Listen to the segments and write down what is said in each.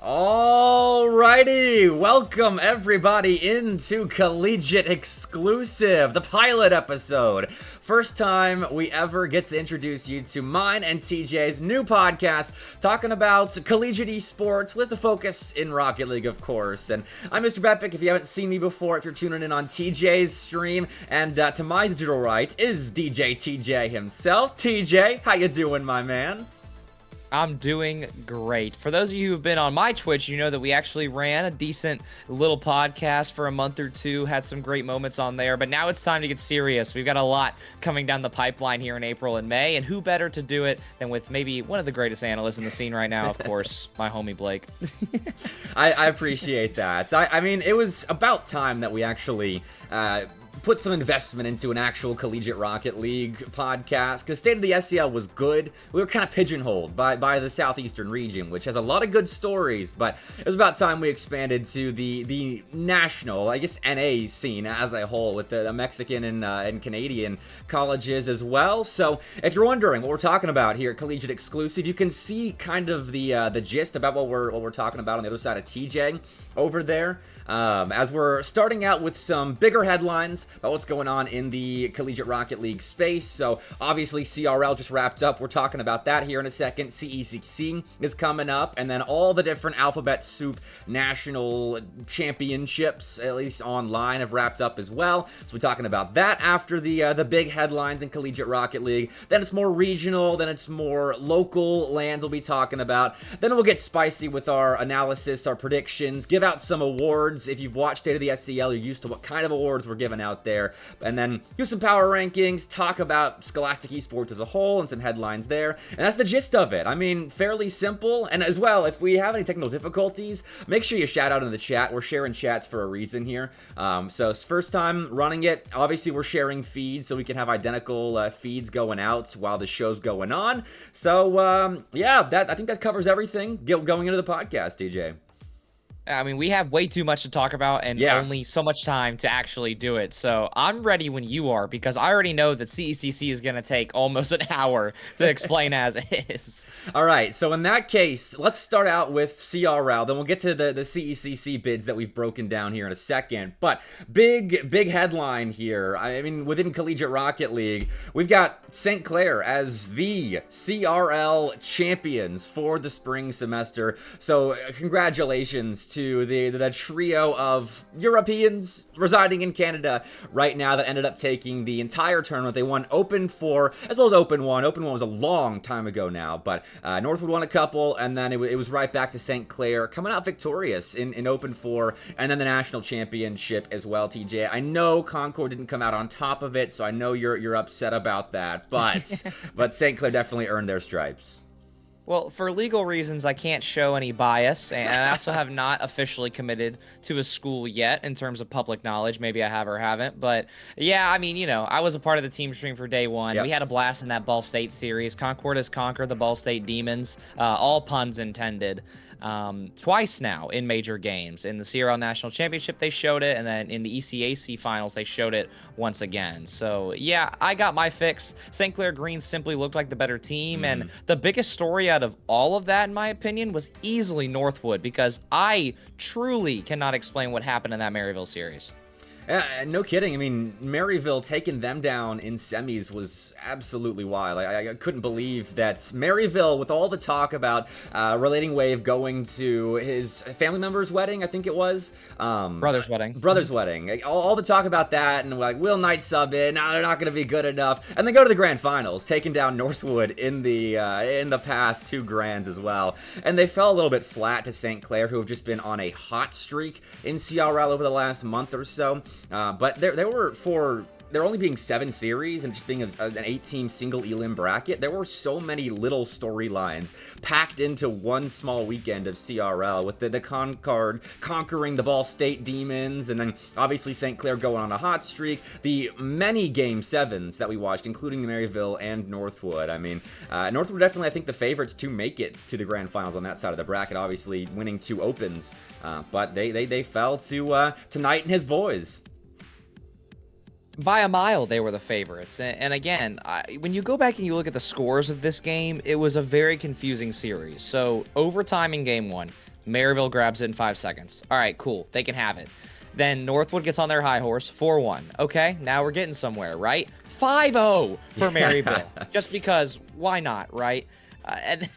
Alrighty, welcome everybody into Collegiate Exclusive, the pilot episode. First time we ever get to introduce you to mine and TJ's new podcast, talking about Collegiate Esports with the focus in Rocket League, of course. And I'm MrBepic, if you haven't seen me before, if you're tuning in on TJ's stream. And to my digital right is DJTJ himself. TJ, how you doing, my man? I'm doing great. For those of you who've been on my Twitch, you know that we actually ran a decent little podcast for a month or two, had some great moments on there, but now it's time to get serious. We've got a lot coming down the pipeline here in April and May, and who better to do it than with maybe one of the greatest analysts in the scene right now, of course, my homie Blake. I appreciate that. I mean, it was about time that we actually put some investment into an actual Collegiate Rocket League podcast, because State of the HSEL was good. We were kind of pigeonholed by the southeastern region, which has a lot of good stories, but it was about time we expanded to the national, I guess, NA scene as a whole, with the Mexican and Canadian colleges as well. So if you're wondering what we're talking about here at Collegiate Exclusive, you can see kind of the gist about what we're talking about on the other side of TJ over there, as we're starting out with some bigger headlines about what's going on in the Collegiate Rocket League space. So obviously CRL just wrapped up. We're talking about that here in a second. CECC is coming up, and then all the different alphabet soup national championships, at least online, have wrapped up as well. So we're talking about that after the big headlines in Collegiate Rocket League. Then it's more regional, then it's more local lands we'll be talking about. Then we'll get spicy with our analysis, our predictions, give out some awards. If you've watched State of the HSEL, you're used to what kind of awards we're giving out there. And then do some power rankings, talk about Scholastic Esports as a whole and some headlines there. And that's the gist of it. I mean, fairly simple. And as well, if we have any technical difficulties, make sure you shout out in the chat. We're sharing chats for a reason here. So it's first time running it. Obviously, we're sharing feeds so we can have identical feeds going out while the show's going on. So yeah, I think that covers everything going into the podcast, DJ. I mean, we have way too much to talk about and only so much time to actually do it. So I'm ready when you are, because I already know that CECC is going to take almost an hour to explain as is. All right. So in that case, let's start out with CRL. Then we'll get to the CECC bids that we've broken down here in a second. But big headline here. I mean, within Collegiate Rocket League, we've got St. Clair as the CRL champions for the spring semester. So congratulations to the trio of Europeans residing in Canada right now that ended up taking the entire tournament. They won Open 4 as well as Open 1. Open 1 was a long time ago now, but Northwood won a couple, and then it was right back to St. Clair coming out victorious in Open 4, and then the national championship as well, TJ. I know Concord didn't come out on top of it, so I know you're upset about that, but but St. Clair definitely earned their stripes. Well, for legal reasons, I can't show any bias, and I also have not officially committed to a school yet in terms of public knowledge. Maybe I have or haven't, but yeah, I mean, you know, I was a part of the team stream for day one. Yep. We had a blast in that Ball State series. Concord has conquered the Ball State Demons, all puns intended, twice now in major games. In the CRL National Championship, they showed it, and then in the ECAC Finals, they showed it once again. So, yeah, I got my fix. St. Clair Green simply looked like the better team, and the biggest story out of all of that, in my opinion, was easily Northwood, because I truly cannot explain what happened in that Maryville series. Yeah, no kidding. I mean, Maryville taking them down in semis was absolutely wild. I couldn't believe that Maryville, with all the talk about Relating Wave going to his family member's wedding, I think it was. Brother's wedding. Brother's wedding. All the talk about that, and like, will Knight sub in? No, they're not going to be good enough. And then go to the grand finals, taking down Northwood in the path to grands as well. And they fell a little bit flat to St. Clair, who have just been on a hot streak in CRL over the last month or so. But there only being 7 series and just being an 8-team single elim bracket, there were so many little storylines packed into one small weekend of CRL, with the Concord conquering the Ball State Demons, and then obviously St. Clair going on a hot streak, the many Game 7s that we watched, including the Maryville and Northwood. I mean, Northwood definitely, I think, the favorites to make it to the grand finals on that side of the bracket, obviously winning 2 opens, but they fell to Knight and his boys. By a mile, they were the favorites. And again, when you go back and you look at the scores of this game, it was a very confusing series. So overtime in game 1, Maryville grabs it in 5 seconds. All right, cool. They can have it. Then Northwood gets on their high horse, 4-1. Okay, now we're getting somewhere, right? 5-0 for Maryville. Just because, why not, right? And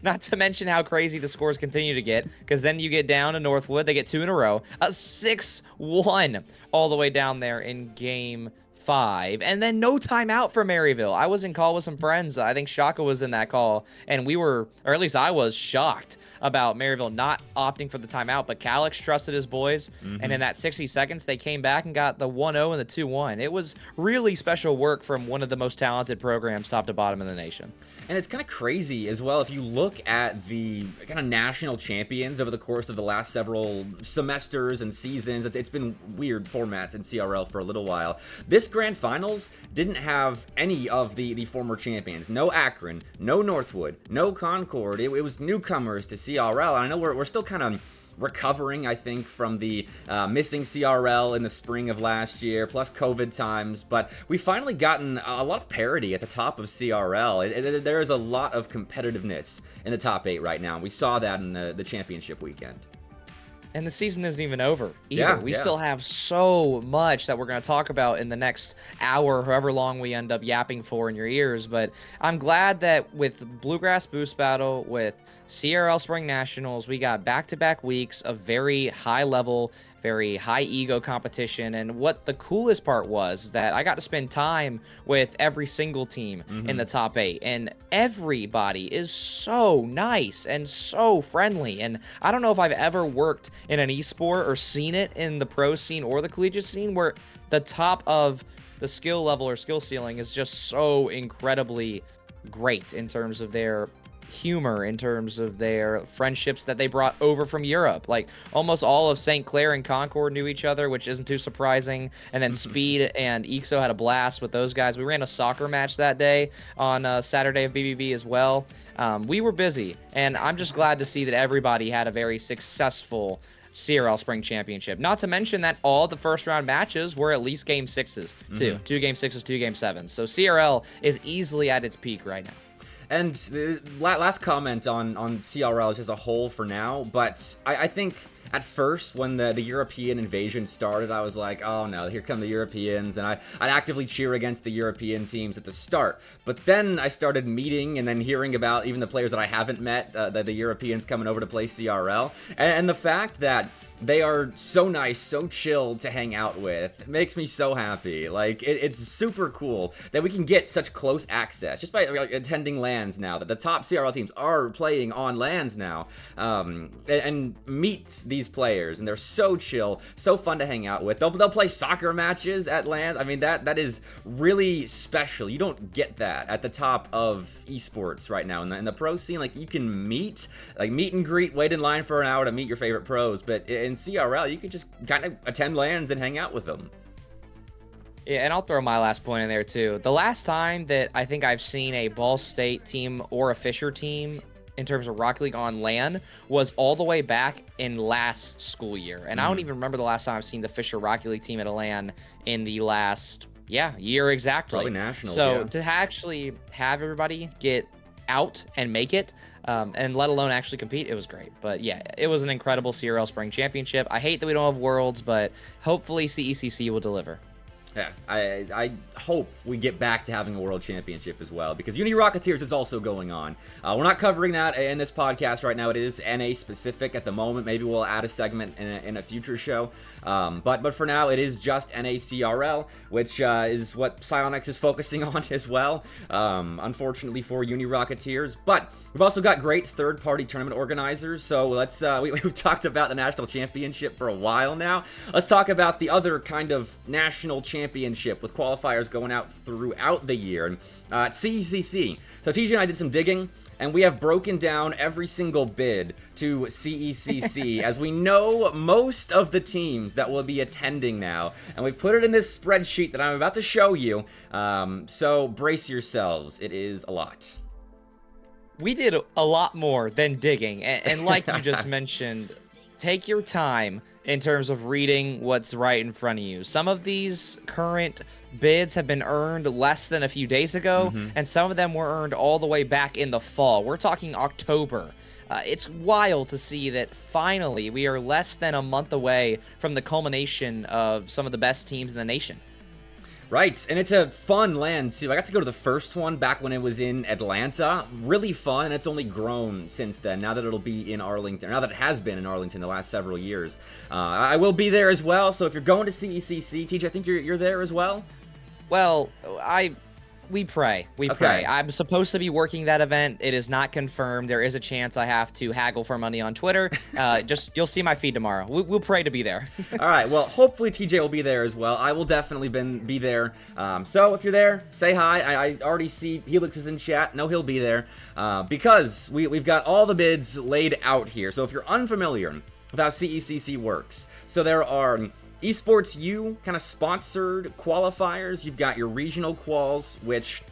not to mention how crazy the scores continue to get, because then you get down to Northwood. They get 2 in a row. A 6-1 all the way down there in game 5. And then no timeout for Maryville. I was in call with some friends. I think Shaka was in that call. And we were, or at least I was, shocked about Maryville not opting for the timeout. But Calix trusted his boys. And in that 60 seconds, they came back and got the 1-0 and the 2-1. It was really special work from one of the most talented programs top to bottom in the nation. And it's kind of crazy as well if you look at the kind of national champions over the course of the last several semesters and seasons. It's been weird formats in CRL for a little while. This grand finals didn't have any of the former champions. No Akron, no Northwood, no Concord. It was newcomers to CRL. And I know we're still kind of recovering, I think, from the missing CRL in the spring of last year, plus COVID times, but we've finally gotten a lot of parity at the top of CRL. There is a lot of competitiveness in the top 8 right now. We saw that in the championship weekend. And the season isn't even over either. Yeah, we still have so much that we're going to talk about in the next hour, however long we end up yapping for in your ears. But I'm glad that with Bluegrass Boost Battle, with CRL Spring Nationals, we got back-to-back weeks of very high-level, very high-ego competition. And what the coolest part was that I got to spend time with every single team in the top 8. And everybody is so nice and so friendly. And I don't know if I've ever worked in an esport or seen it in the pro scene or the collegiate scene where the top of the skill level or skill ceiling is just so incredibly great in terms of their humor, in terms of their friendships that they brought over from Europe. Like almost all of St. Clair and Concord knew each other, which isn't too surprising. And then Speed and EXO had a blast with those guys. We ran a soccer match that day on Saturday of BBB as well. We were busy, and I'm just glad to see that everybody had a very successful CRL Spring Championship. Not to mention that all the first round matches were at least game 6s too. 2 game 6s, 2 game 7s. So CRL is easily at its peak right now. And the last comment on CRL as a whole for now, but I think at first when the European invasion started, I was like, oh no, here come the Europeans, and I'd actively cheer against the European teams at the start. But then I started meeting and then hearing about even the players that I haven't met, the Europeans coming over to play CRL, and the fact that they are so nice, so chill to hang out with. It makes me so happy. Like, it's super cool that we can get such close access just by attending LANs now, that the top CRL teams are playing on LANs now, and meet these players, and they're so chill, so fun to hang out with. They'll play soccer matches at LANs. I mean, that is really special. You don't get that at the top of esports right now. In the pro scene, like, you can meet and greet, wait in line for an hour to meet your favorite pros, but in CRL, you could just kind of attend LANs and hang out with them. Yeah, and I'll throw my last point in there too. The last time that I think I've seen a Ball State team or a Fisher team in terms of Rocket League on LAN was all the way back in last school year. And I don't even remember the last time I've seen the Fisher Rocket League team at a LAN in the last, year exactly. Probably nationals, So to actually have everybody get out and make it, and let alone actually compete, it was great. But yeah, it was an incredible CRL Spring Championship. I hate that we don't have Worlds, but hopefully CECC will deliver. Yeah, I hope we get back to having a World Championship as well, because Uni Rocketeers is also going on. We're not covering that in this podcast right now. It is NA specific at the moment. Maybe we'll add a segment in a future show. But for now, it is just NACRL, which is what Psyonix is focusing on as well, unfortunately for Uni Rocketeers. But we've also got great third-party tournament organizers, so let's we've talked about the National Championship for a while now. Let's talk about the other kind of National Championship with qualifiers going out throughout the year. And CECC. So TJ and I did some digging, and we have broken down every single bid to CECC, as we know most of the teams that will be attending now, and we put it in this spreadsheet that I'm about to show you. So brace yourselves. It is a lot. We did a lot more than digging, and like you just mentioned, take your time in terms of reading what's right in front of you. Some of these current bids have been earned less than a few days ago, and some of them were earned all the way back in the fall. We're talking October. It's wild to see that finally we are less than a month away from the culmination of some of the best teams in the nation. Right, and it's a fun land too. I got to go to the first one back when it was in Atlanta. Really fun, and it's only grown since then. Now that it'll be in Arlington, now that it has been in Arlington the last several years. I will be there as well, so if you're going to CECC, TJ, I think you're there as well? Well, we pray. We pray. I'm supposed to be working that event. It is not confirmed. There is a chance I have to haggle for money on Twitter. You'll see my feed tomorrow. We'll pray to be there. All right. Well, hopefully TJ will be there as well. I will definitely be there. So if you're there, say hi. I already see Helix is in chat. No, he'll be there because we've got all the bids laid out here. So if you're unfamiliar with how CECC works, so there are Esports U kind of sponsored qualifiers. You've got your regional quals, which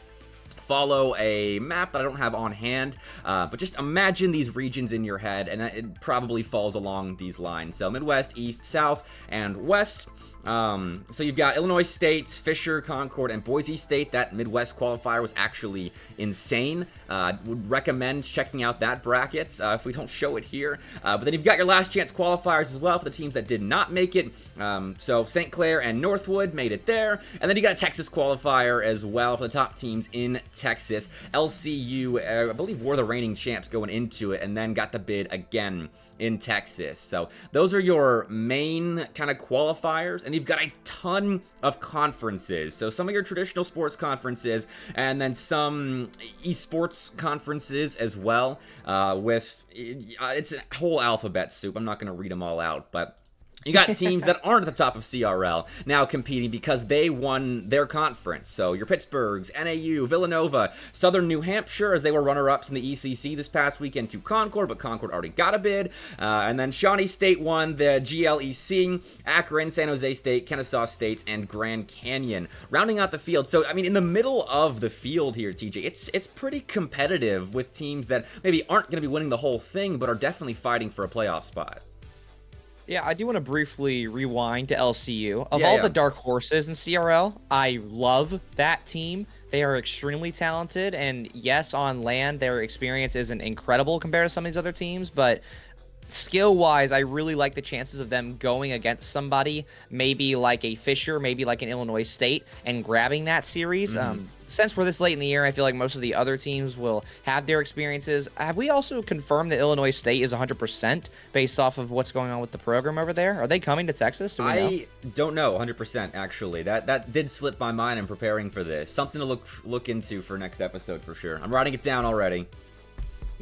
follow a map that I don't have on hand, but just imagine these regions in your head, and it probably falls along these lines. So Midwest, East, South, and West. So you've got Illinois State, Fisher, Concord, and Boise State. That Midwest qualifier was actually insane. Would recommend checking out that bracket if we don't show it here. But then you've got your last chance qualifiers as well for the teams that did not make it. So St. Clair and Northwood made it there. And then you got a Texas qualifier as well for the top teams in Texas. LCU, I believe, were the reigning champs going into it, and then got the bid again in Texas. So those are your main kind of qualifiers, and you've got a ton of conferences. So some of your traditional sports conferences, and then some esports conferences as well, it's a whole alphabet soup. I'm not going to read them all out, but you got teams that aren't at the top of CRL now competing because they won their conference. So your Pittsburghs, NAU, Villanova, Southern New Hampshire, as they were runner-ups in the ECC this past weekend to Concord, but Concord already got a bid. And then Shawnee State won the GLEC, Akron, San Jose State, Kennesaw State, and Grand Canyon, rounding out the field. So, I mean, in the middle of the field here, TJ, it's pretty competitive with teams that maybe aren't going to be winning the whole thing, but are definitely fighting for a playoff spot. Yeah, I do want to briefly rewind to LCU. Of all the dark horses in CRL, I love that team. They are extremely talented, and yes, on land, their experience isn't incredible compared to some of these other teams, but skill-wise, I really like the chances of them going against somebody, maybe like a Fisher, maybe like an Illinois State, and grabbing that series. Since we're this late in the year, I feel like most of the other teams will have their experiences. Have we also confirmed that Illinois State is 100% based off of what's going on with the program over there? Are they coming to Texas? Do we know? I don't know 100%, actually. That did slip my mind in preparing for this. Something to look into for next episode for sure. I'm writing it down already.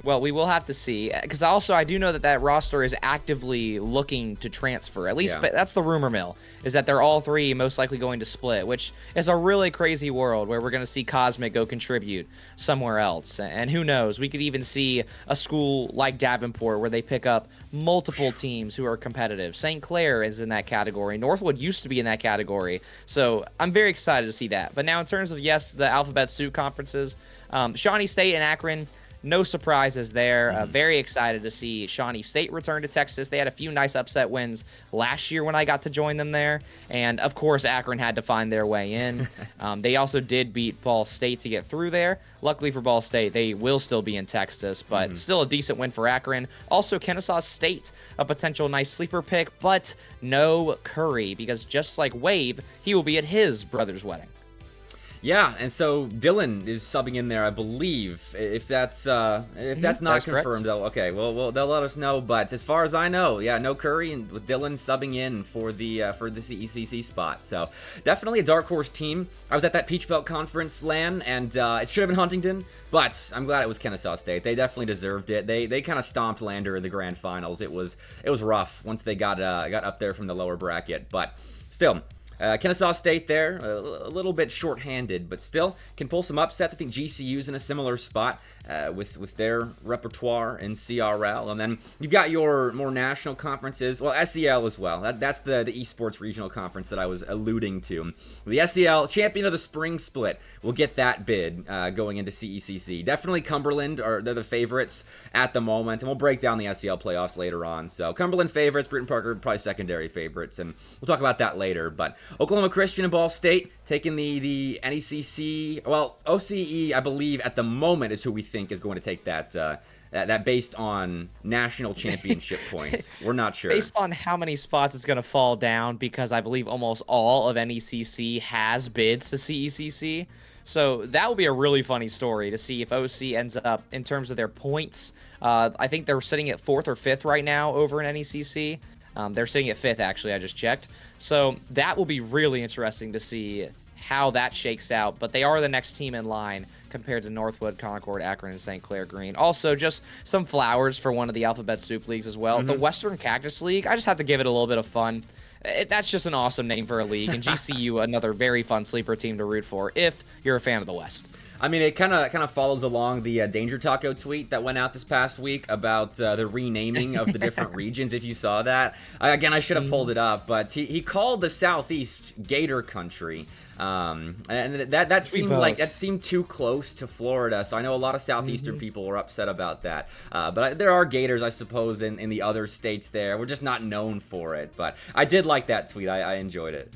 Well, we will have to see, because also I do know that roster is actively looking to transfer. At least that's the rumor mill, is that they're all three most likely going to split, which is a really crazy world where we're going to see Cosmic go contribute somewhere else. And who knows, we could even see a school like Davenport where they pick up multiple teams who are competitive. St. Clair is in that category. Northwood used to be in that category. So I'm very excited to see that. But now in terms of, yes, the Alphabet Soup conferences, Shawnee State and Akron, no surprises there. Very excited to see Shawnee State return to Texas. They had a few nice upset wins last year when I got to join them there. And, of course, Akron had to find their way in. They also did beat Ball State to get through there. Luckily for Ball State, they will still be in Texas, but still a decent win for Akron. Also, Kennesaw State, a potential nice sleeper pick, but no Curry, because just like Wave, he will be at his brother's wedding. Yeah, and so Dylan is subbing in there, I believe. If that's not confirmed, they'll let us know. But as far as I know, no Curry, and with Dylan subbing in for the CECC spot. So definitely a dark horse team. I was at that Peach Belt Conference LAN, and it should have been Huntington, but I'm glad it was Kennesaw State. They definitely deserved it. They kind of stomped Lander in the grand finals. It was rough once they got up there from the lower bracket, but still. Kennesaw State there, a little bit short-handed, but still can pull some upsets. I think GCU's in a similar spot with their repertoire in CRL. And then you've got your more national conferences. Well, SEL as well. That's the esports regional conference that I was alluding to. The SEL champion of the spring split will get that bid going into CECC. Definitely Cumberland, they're the favorites at the moment. And we'll break down the SEL playoffs later on. So Cumberland favorites, Britton Parker probably secondary favorites. And we'll talk about that later. But Oklahoma Christian and Ball State taking the NECC. Well, OCE, I believe, at the moment is who we think is going to take that that based on national championship points. We're not sure. Based on how many spots it's going to fall down, because I believe almost all of NECC has bids to CECC. So that will be a really funny story to see if OC ends up, in terms of their points, I think they're sitting at 4th or 5th right now over in NECC. They're sitting at 5th, actually, I just checked. So that will be really interesting to see how that shakes out. But they are the next team in line compared to Northwood, Concord, Akron, and St. Clair Green. Also, just some flowers for one of the Alphabet Soup Leagues as well. The Western Cactus League, I just have to give it a little bit of fun. That's just an awesome name for a league. And GCU, another very fun sleeper team to root for if you're a fan of the West. I mean, it kind of follows along the Danger Taco tweet that went out this past week about the renaming of the different regions, if you saw that. Again, I should have pulled it up, but he called the Southeast Gator Country. And that seemed too close to Florida, so I know a lot of Southeastern people were upset about that. But there are Gators, I suppose, in the other states there. We're just not known for it, but I did like that tweet. I enjoyed it.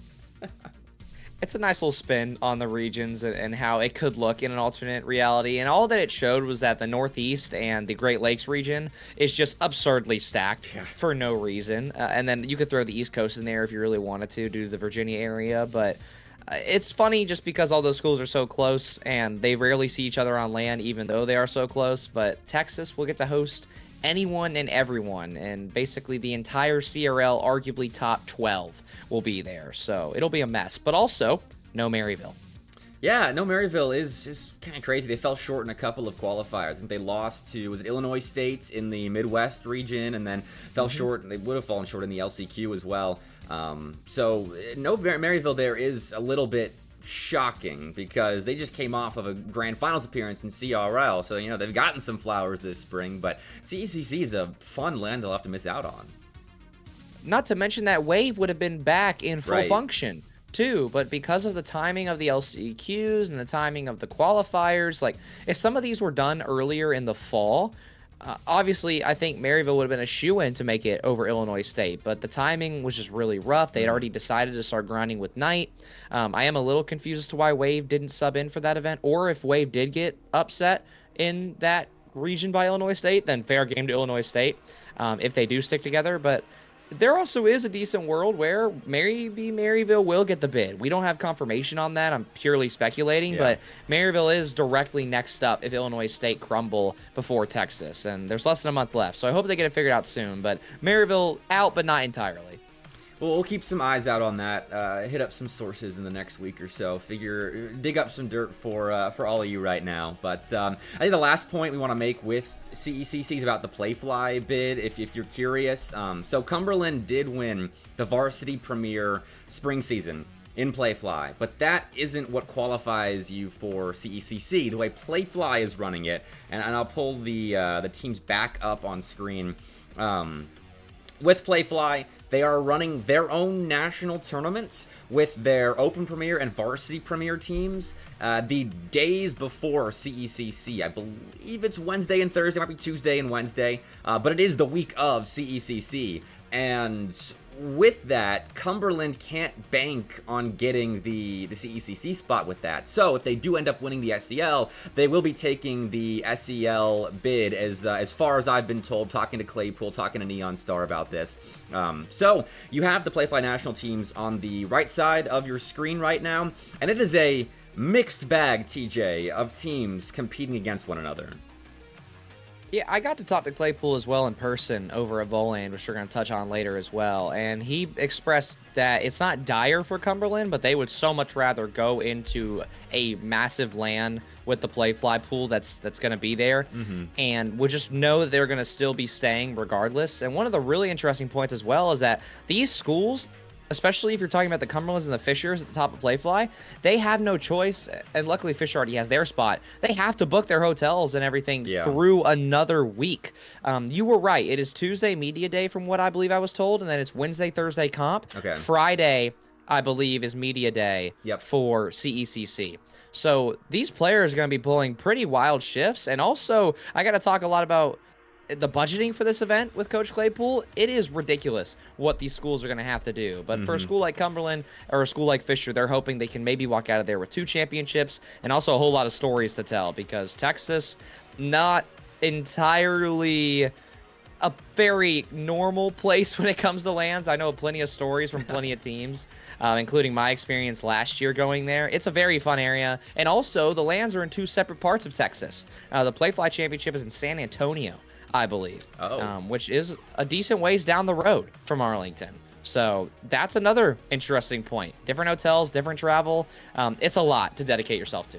It's a nice little spin on the regions and how it could look in an alternate reality. And all that it showed was that the Northeast and the Great Lakes region is just absurdly stacked for no reason. And then you could throw the East Coast in there if you really wanted to due to the Virginia area. But it's funny just because all those schools are so close and they rarely see each other on land, even though they are so close. But Texas will get to host anyone and everyone, and basically the entire CRL, arguably top 12, will be there. So it'll be a mess. But also, no Maryville. Yeah, no, Maryville is kind of crazy. They fell short in a couple of qualifiers. I think they lost to, was it Illinois State in the Midwest region, and then fell short, and they would have fallen short in the LCQ as well. So no Maryville there is a little bit shocking because they just came off of a grand finals appearance in CRL. So, you know, they've gotten some flowers this spring, but CECC is a fun land they'll have to miss out on. Not to mention that Wave would have been back in full function too, but because of the timing of the LCQs and the timing of the qualifiers, like if some of these were done earlier in the fall, obviously I think Maryville would have been a shoo-in to make it over Illinois State, but the timing was just really rough. They had already decided to start grinding with Knight. I am a little confused as to why Wave didn't sub in for that event, or if Wave did get upset in that region by Illinois State, then fair game to Illinois State if they do stick together. But there also is a decent world where maybe Maryville will get the bid. We don't have confirmation on that. I'm purely speculating, but Maryville is directly next up if Illinois State crumble before Texas, and there's less than a month left, so I hope they get it figured out soon. But Maryville out, but not entirely. Well, we'll keep some eyes out on that. Hit up some sources in the next week or so. Dig up some dirt for all of you right now. But I think the last point we want to make with CECC is about the Playfly bid, if you're curious. So Cumberland did win the Varsity Premier spring season in Playfly, but that isn't what qualifies you for CECC. The way Playfly is running it, and I'll pull the teams back up on screen. With Playfly, they are running their own national tournaments with their Open Premier and Varsity Premier teams the days before CECC. I believe it's Wednesday and Thursday, it might be Tuesday and Wednesday, but it is the week of CECC. And with that, Cumberland can't bank on getting the CECC spot with that. So if they do end up winning the SEL, they will be taking the SEL bid, as far as I've been told, talking to Claypool, talking to Neon Star about this. So you have the Playfly national teams on the right side of your screen right now, and it is a mixed bag, TJ, of teams competing against one another. Yeah, I got to talk to Claypool as well in person over at Voland, which we're going to touch on later as well. And he expressed that it's not dire for Cumberland, but they would so much rather go into a massive LAN with the Playfly pool that's going to be there, and would just know that they're going to still be staying regardless. And one of the really interesting points as well is that these schools, especially if you're talking about the Cumberlands and the Fishers at the top of Playfly, they have no choice, and luckily Fisher already has their spot. They have to book their hotels and everything through another week. You were right. It is Tuesday media day from what I believe I was told, and then it's Wednesday, Thursday comp. Friday, I believe, is media day for CECC. So these players are going to be pulling pretty wild shifts, and also I got to talk a lot about the budgeting for this event with Coach Claypool. It is ridiculous what these schools are going to have to do. But for a school like Cumberland or a school like Fisher, they're hoping they can maybe walk out of there with 2 championships and also a whole lot of stories to tell, because Texas, not entirely a very normal place when it comes to lands. I know plenty of stories from plenty of teams, including my experience last year going there. It's a very fun area. And also, the lands are in 2 separate parts of Texas. The Playfly Championship is in San Antonio, I believe, which is a decent ways down the road from Arlington. So that's another interesting point. Different hotels, different travel. It's a lot to dedicate yourself to.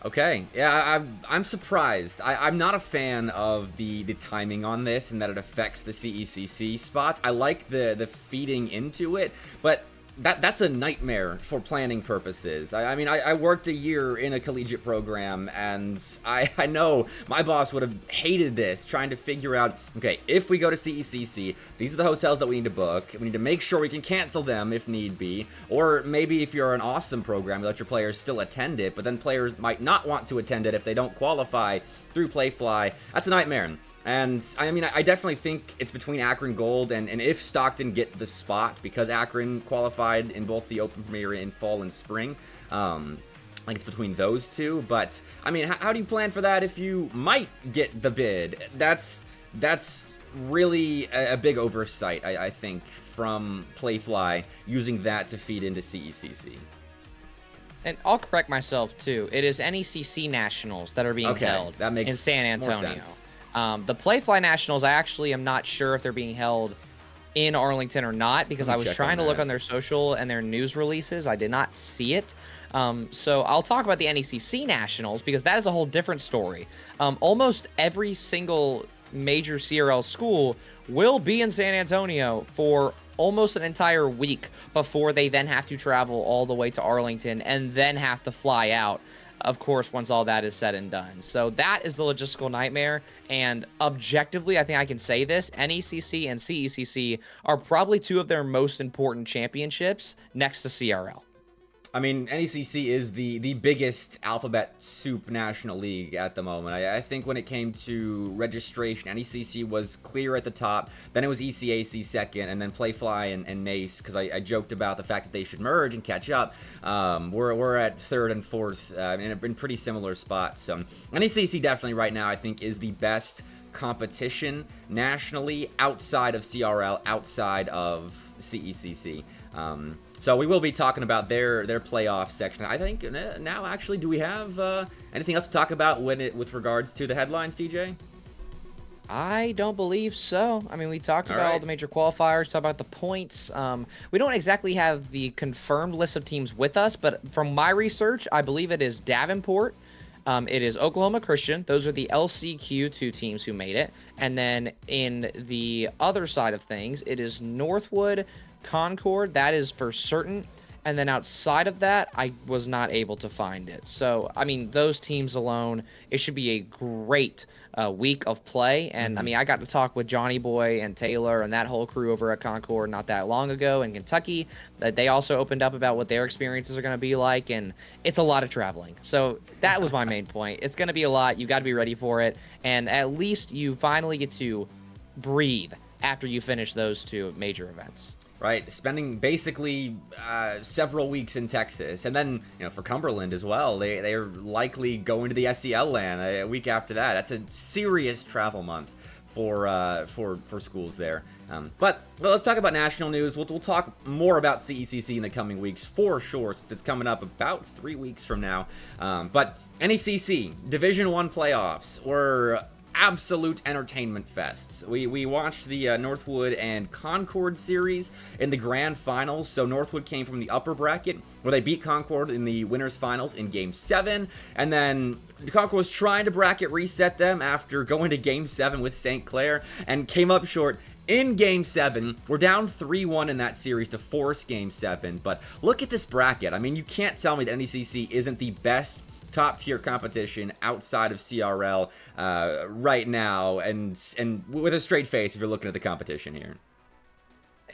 Okay, yeah, I'm surprised. I'm not a fan of the timing on this and that it affects the CECC spots. I like the feeding into it, but that's a nightmare for planning purposes. I mean, I worked a year in a collegiate program, and I know my boss would have hated this, trying to figure out, okay, if we go to CECC, these are the hotels that we need to book. We need to make sure we can cancel them if need be, or maybe if you're an awesome program, you let your players still attend it, but then players might not want to attend it if they don't qualify through Playfly. That's a nightmare. And, I mean, I definitely think it's between Akron Gold and if Stockton get the spot, because Akron qualified in both the Open Premier in fall and spring. I think it's between those two. But, I mean, how do you plan for that if you might get the bid? That's really a big oversight, I think, from Playfly, using that to feed into CECC. And I'll correct myself, too. It is NECC Nationals that are being held that makes in San Antonio. More sense. The Playfly Nationals, I actually am not sure if they're being held in Arlington or not, because I was trying to look on their social and their news releases. I did not see it. So I'll talk about the NECC Nationals, because that is a whole different story. Almost every single major CRL school will be in San Antonio for almost an entire week before they then have to travel all the way to Arlington and then have to fly out, of course, once all that is said and done. So that is the logistical nightmare, and objectively, I think I can say this, NECC and CECC are probably 2 of their most important championships next to CRL. I mean, NECC is the biggest alphabet soup national league at the moment. I think when it came to registration, NECC was clear at the top, then it was ECAC second, and then Playfly and Mace, because I joked about the fact that they should merge and catch up. We're at 3rd and 4th, in pretty similar spots. NECC definitely right now, I think, is the best competition nationally outside of CRL, outside of CECC. So we will be talking about their playoff section. I think now, actually, do we have anything else to talk about with regards to the headlines, TJ? I don't believe so. I mean, we talked about all the major qualifiers, talked about the points. We don't exactly have the confirmed list of teams with us, but from my research, I believe it is Davenport. It is Oklahoma Christian. Those are the LCQ2 teams who made it. And then in the other side of things, it is Northwood, Concord. That is for certain. And then outside of that, I was not able to find it. So, I mean, those teams alone, it should be a great week of play. And, I mean, I got to talk with Johnny Boy and Taylor and that whole crew over at Concord not that long ago in Kentucky. That they also opened up about what their experiences are going to be like. And it's a lot of traveling. So that was my main point. It's going to be a lot. You got to be ready for it. And at least you finally get to breathe after you finish those 2 major events. Right, spending basically several weeks in Texas, and then for Cumberland as well, they are likely going to the SEL land a week after that. That's a serious travel month for schools there. But let's talk about national news. We'll talk more about CECC in the coming weeks for sure, since it's coming up about 3 weeks from now. But NECC Division I playoffs were absolute entertainment fests. We watched the Northwood and Concord series in the grand finals. So Northwood came from the upper bracket, where they beat Concord in the winners finals in Game 7, and then Concord was trying to bracket reset them after going to Game 7 with St. Clair and came up short in Game 7. We're down 3-1 in that series to force Game 7, but look at this bracket. I mean, you can't tell me that NECC isn't the best top-tier competition outside of CRL right now, and with a straight face if you're looking at the competition here.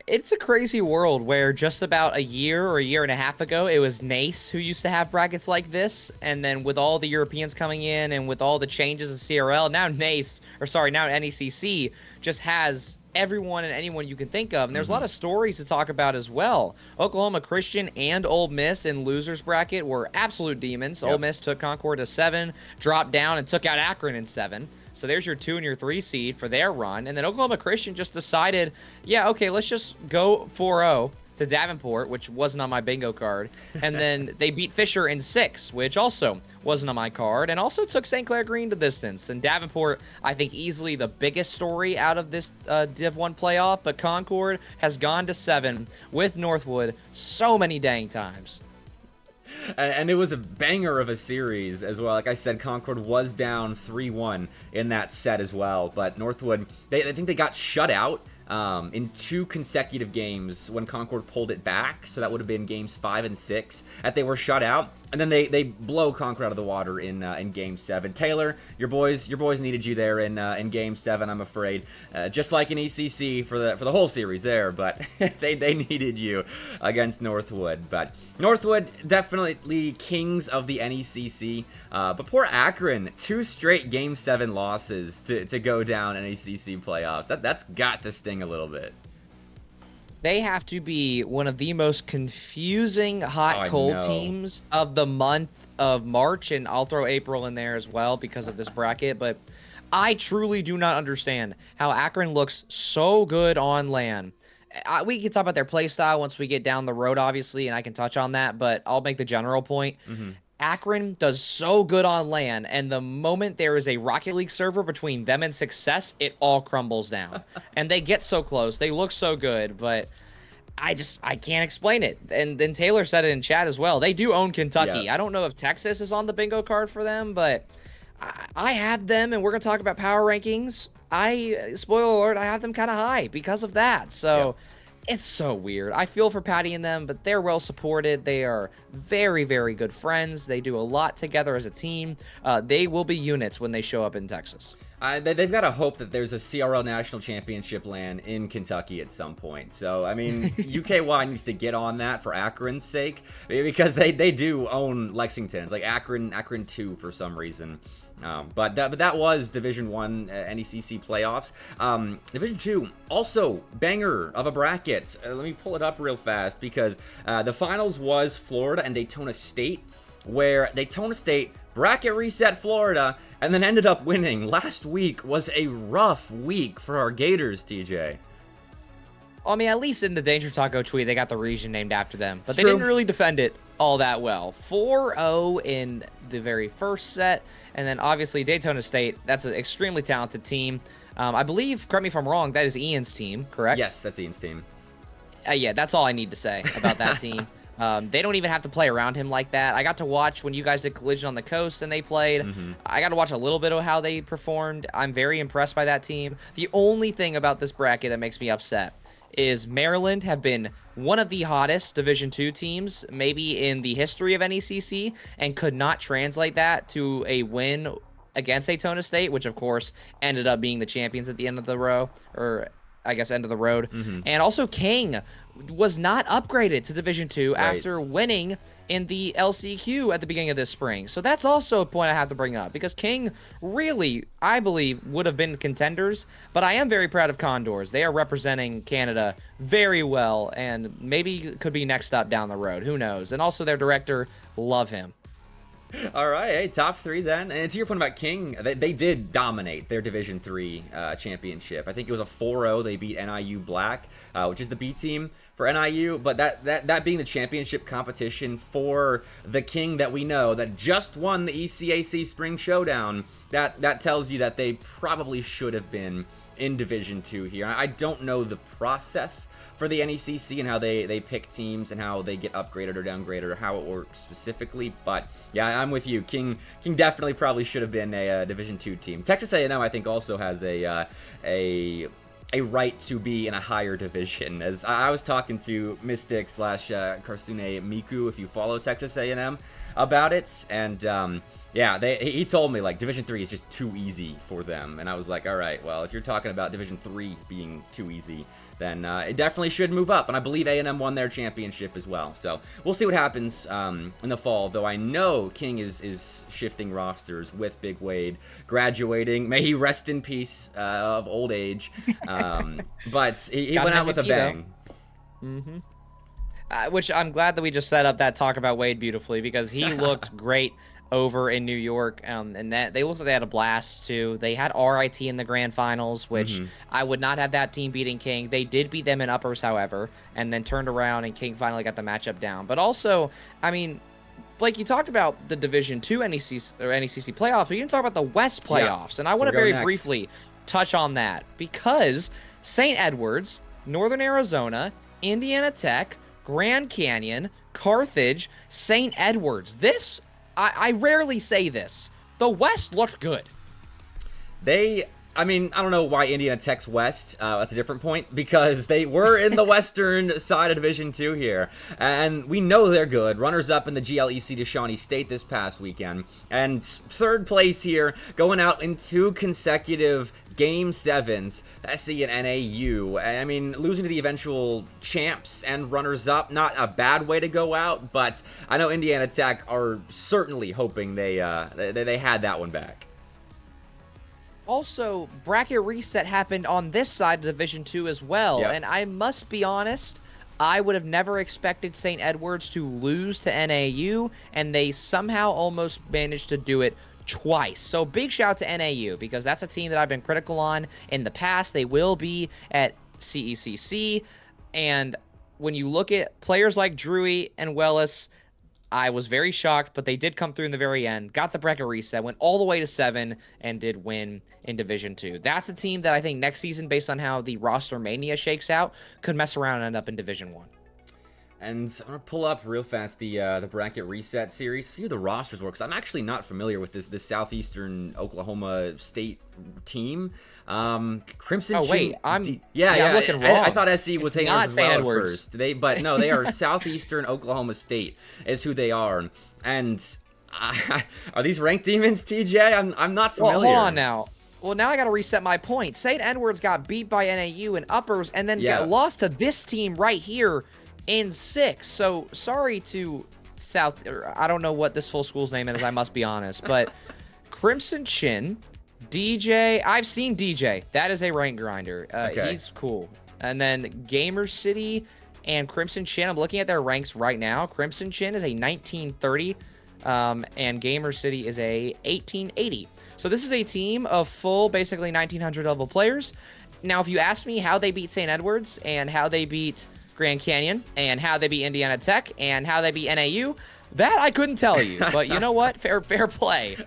It's a crazy world where just about a year or a year and a half ago, it was NACE who used to have brackets like this, and then with all the Europeans coming in and with all the changes of CRL, now NECC just has everyone and anyone you can think of. And there's a lot of stories to talk about as well. Oklahoma Christian and Ole Miss in losers bracket were absolute demons. Yep. Ole Miss took Concord to 7, dropped down, and took out Akron in 7. So there's your 2 and your 3 seed for their run. And then Oklahoma Christian just decided, yeah, okay, let's just go 4-0 to Davenport, which wasn't on my bingo card. And then they beat Fisher in 6, which also wasn't on my card, and also took St. Clair Green to distance. And Davenport, I think, easily the biggest story out of this Div 1 playoff, but Concord has gone to 7 with Northwood so many dang times. And it was a banger of a series as well. Like I said, Concord was down 3-1 in that set as well, but Northwood, I think they got shut out in 2 consecutive games when Concord pulled it back. So that would have been games 5 and 6 that they were shut out. And then they blow Concord out of the water in Game 7. Taylor, your boys needed you there in Game 7. I'm afraid, just like in ECC for the whole series there, but they needed you against Northwood. But Northwood definitely kings of the NECC. But poor Akron, 2 straight Game 7 losses to go down NECC playoffs. That's got to sting a little bit. They have to be one of the most confusing hot-cold teams of the month of March, and I'll throw April in there as well because of this bracket, but I truly do not understand how Akron looks so good on LAN. We can talk about their play style once we get down the road, obviously, and I can touch on that, but I'll make the general point. Akron does so good on LAN, and the moment there is a Rocket League server between them and Success, it all crumbles down. And they get so close. They look so good, but I can't explain it. And then Taylor said it in chat as well. They do own Kentucky. Yeah. I don't know if Texas is on the bingo card for them, but I have them, and we're going to talk about power rankings. Spoiler alert, I have them kind of high because of that. So... yeah. It's so weird. I feel for Patty and them, but they're well supported. They are very, very good friends. They do a lot together as a team. They will be units when they show up in Texas. They've got to hope that there's a CRL National Championship LAN in Kentucky at some point. So, I mean, UKY needs to get on that for Akron's sake, because they do own Lexington. It's like Akron 2 for some reason. But that was Division 1 NECC playoffs. Division 2, also banger of a bracket. Let me pull it up real fast because the finals was Florida and Daytona State, where Daytona State bracket reset Florida and then ended up winning. Last week was a rough week for our Gators, TJ. I mean, at least in the Danger Taco tweet, they got the region named after them, but they didn't really defend it all that well. 4-0 in the very first set, and then obviously Daytona State, that's an extremely talented team. I believe, correct me if I'm wrong, that is Ian's team, correct? Yes, that's Ian's team. Yeah, that's all I need to say about that team. They don't even have to play around him like that. I got to watch when you guys did Collision on the Coast and they played. I got to watch a little bit of how they performed. I'm very impressed by that team. The only thing about this bracket that makes me upset is Maryland have been one of the hottest Division II teams maybe in the history of NECC and could not translate that to a win against Daytona State, which of course ended up being the champions at the end of the row, or I guess end of the road. And also King was not upgraded to Division II after winning in the LCQ at the beginning of this spring. So that's also a point I have to bring up because King really, I believe, would have been contenders, but I am very proud of Condors. They are representing Canada very well and maybe could be next up down the road. Who knows? And also their director, love him. All right, hey, top 3 then. And to your point about King, they did dominate their Division 3 championship. I think it was a 4-0. They beat NIU Black, which is the B team for NIU. But that being the championship competition for the King that we know that just won the ECAC Spring Showdown, that tells you that they probably should have been in Division 2 here. I don't know the process for the NECC and how they pick teams and how they get upgraded or downgraded or how it works specifically, but yeah, I'm with you. King definitely probably should have been a Division 2 team. Texas A&M I think also has a right to be in a higher division. As I was talking to Mystic / Karsune Miku, if you follow Texas A&M, about it, and yeah, he told me, like, Division 3 is just too easy for them. And I was like, all right, well, if you're talking about Division 3 being too easy, then it definitely should move up. And I believe A&M won their championship as well. So we'll see what happens in the fall, though I know King is shifting rosters with Big Wade graduating. May he rest in peace of old age. But he went out with a bang. Which I'm glad that we just set up that talk about Wade beautifully because he looked great. over in New York, and that they looked like they had a blast too. They had RIT in the grand finals, which I would not have that team beating King. They did beat them in uppers, however, and then turned around and King finally got the matchup down. But also, I mean, Blake, you talked about the Division II NECC playoffs, but you didn't talk about the West playoffs, and I want to very briefly touch on that because St. Edwards, Northern Arizona, Indiana Tech, Grand Canyon, Carthage, St. Edwards. This, I rarely say this. The West looked good. I mean, I don't know why Indiana Tech's West. That's a different point because they were in the western side of Division II here. And we know they're good. Runners-up in the GLEC to Shawnee State this past weekend. And third place here, going out in 2 consecutive Game 7s, SC and NAU. I mean, losing to the eventual champs and runners-up, not a bad way to go out, but I know Indiana Tech are certainly hoping they had that one back. Also, bracket reset happened on this side of Division II as well, Yep. and I must be honest, I would have never expected St. Edwards to lose to NAU, and they somehow almost managed to do it twice. So big shout out to NAU, because that's a team that I've been critical on in the past. They will be at CECC, and when you look at players like Drewy and Wellis, I was very shocked, but they did come through in the very end, got the bracket reset, went all the way to 7, and did win in Division 2. That's a team that I think next season, based on how the roster mania shakes out, could mess around and end up in Division 1. And I'm going to pull up real fast the bracket reset series, see who the rosters were, because I'm actually not familiar with this southeastern Oklahoma State team. Crimson. Oh wait, I'm looking wrong. I thought SC was hanging as well at Edwards. first. But no, they are southeastern Oklahoma State is who they are. And are these ranked demons, TJ? I'm not familiar. Well, hold on now. Well, now I got to reset my point. St. Edwards got beat by NAU in uppers, and then lost to this team right here in 6. So sorry to South. I don't know what this full school's name is. I must be honest, but Crimson Chin. DJ, I've seen DJ. That is a rank grinder. Okay. He's cool. And then Gamer City and Crimson Chin. I'm looking at their ranks right now. Crimson Chin is a 1930, and Gamer City is a 1880. So this is a team of full, basically 1900 level players. Now, if you ask me how they beat St. Edwards and how they beat Grand Canyon and how they beat Indiana Tech and how they beat NAU, that I couldn't tell you. But you know what? Fair play.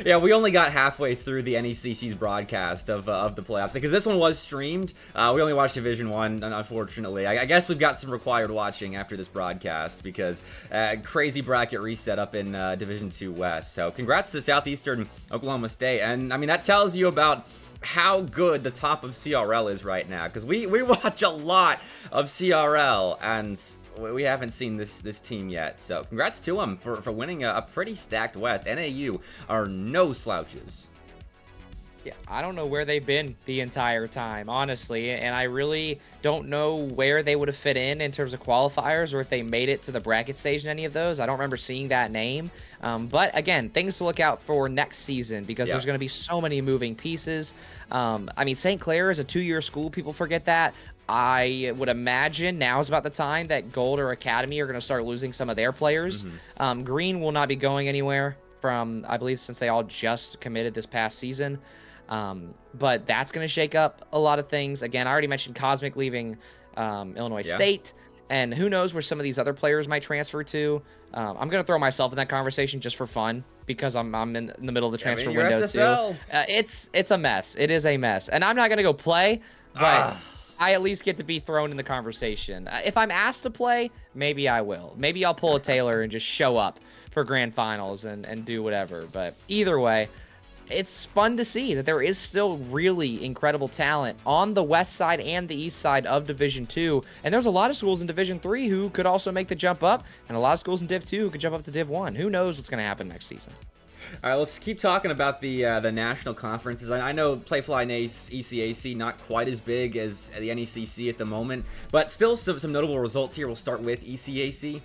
Yeah, we only got halfway through the NECC's broadcast of the playoffs because this one was streamed. We only watched Division 1, unfortunately. I guess we've got some required watching after this broadcast because crazy bracket reset up in Division 2 West. So congrats to Southeastern Oklahoma State. And, I mean, that tells you about how good the top of CRL is right now because we watch a lot of CRL and we haven't seen this team yet. So congrats to them for winning a pretty stacked West. NAU are no slouches. Yeah, I don't know where they've been the entire time, honestly, and I really don't know where they would have fit in terms of qualifiers or if they made it to the bracket stage in any of those. I don't remember seeing that name. But again, things to look out for next season because there's going to be so many moving pieces. I mean, St. Clair is a 2-year school. People forget that. I would imagine now is about the time that Gold or Academy are going to start losing some of their players. Green will not be going anywhere from, I believe, since they all just committed this past season. But that's going to shake up a lot of things. Again, I already mentioned Cosmic leaving Illinois State, and who knows where some of these other players might transfer to. I'm going to throw myself in that conversation just for fun because I'm in the middle of the transfer window HSEL. too. It's a mess. It is a mess, and I'm not going to go play, but I at least get to be thrown in the conversation. If I'm asked to play, maybe I will. Maybe I'll pull a Taylor and just show up for grand finals and do whatever. But either way, it's fun to see that there is still really incredible talent on the west side and the east side of Division 2. And there's a lot of schools in Division 3 who could also make the jump up, and a lot of schools in Div 2 who could jump up to Div 1. Who knows what's going to happen next season? All right, let's keep talking about the national conferences. I know Playfly Nace, ECAC, not quite as big as the NECC at the moment, but still some notable results here. We'll start with ECAC.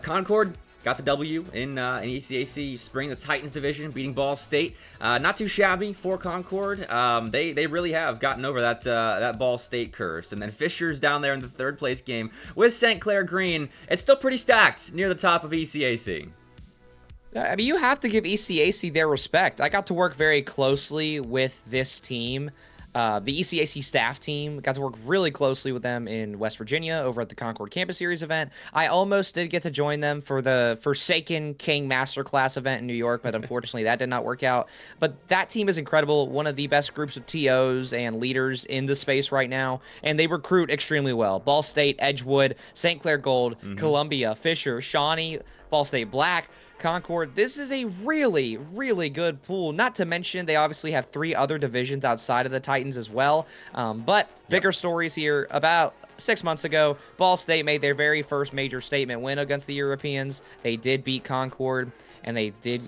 Concord got the W in ECAC Spring, the Titans division, beating Ball State. Not too shabby for Concord. They really have gotten over that Ball State curse. And then Fisher's down there in the 3rd place game with St. Clair Green. It's still pretty stacked near the top of ECAC. I mean, you have to give ECAC their respect. I got to work very closely with this team. The ECAC staff team, got to work really closely with them in West Virginia over at the Concord Campus Series event. I almost did get to join them for the Forsaken King Masterclass event in New York, but unfortunately that did not work out. But that team is incredible, one of the best groups of TOs and leaders in the space right now, and they recruit extremely well. Ball State, Edgewood, St. Clair Gold, Columbia, Fisher, Shawnee, Ball State Black, Concord. This is a really, really good pool. Not to mention, they obviously have 3 other divisions outside of the Titans as well. But bigger stories here. About 6 months ago, Ball State made their very first major statement win against the Europeans. They did beat Concord, and they did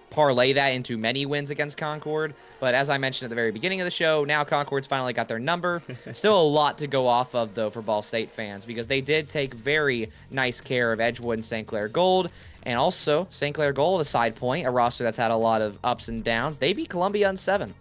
parlay that into many wins against Concord. But as I mentioned at the very beginning of the show, now Concord's finally got their number. Still a lot to go off of, though, for Ball State fans, because they did take very nice care of Edgewood and St. Clair Gold. And also, St. Clair Gold, a side point, a roster that's had a lot of ups and downs. They beat Columbia in 7.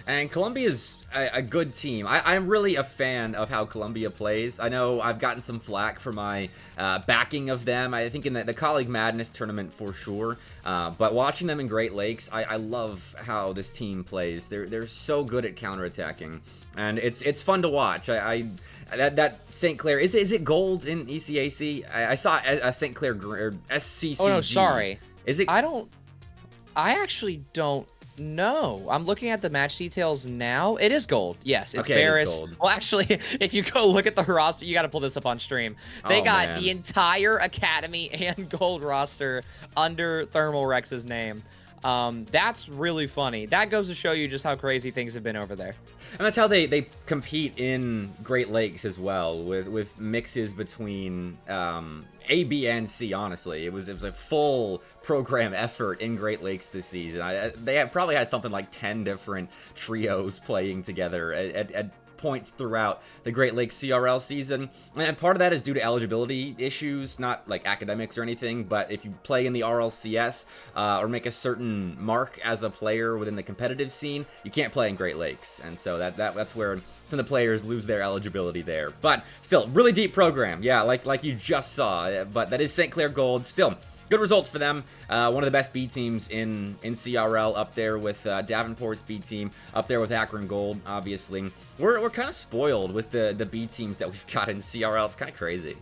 And Columbia's a good team. I'm really a fan of how Columbia plays. I know I've gotten some flack for my backing of them. I think in the Colleague Madness tournament for sure. But watching them in Great Lakes, I love how this team plays. They're so good at counterattacking, and it's fun to watch. That St. Clair, is it gold in ECAC? I saw a St. Clair or SCCG. Oh no, sorry. Is it? I actually don't know. I'm looking at the match details now. It is gold. Yes, it's okay, Barris. it is gold. Well, actually, if you go look at the roster, you got to pull this up on stream. They got the entire Academy and gold roster under Thermal Rex's name. That's really funny. That goes to show you just how crazy things have been over there. And that's how they compete in Great Lakes as well, with mixes between A, B, and C. Honestly, it was a full program effort in Great Lakes this season. They probably had something like 10 different trios playing together at points throughout the Great Lakes CRL season, and part of that is due to eligibility issues, not like academics or anything, but if you play in the RLCS or make a certain mark as a player within the competitive scene, you can't play in Great Lakes, and so that's where some of the players lose their eligibility there. But still, really deep program, yeah, like you just saw. But that is St. Clair Gold. Still, good results for them. One of the best B teams in CRL, up there with Davenport's B team, up there with Akron Gold, obviously. We're kind of spoiled with the B teams that we've got in CRL. It's kind of crazy.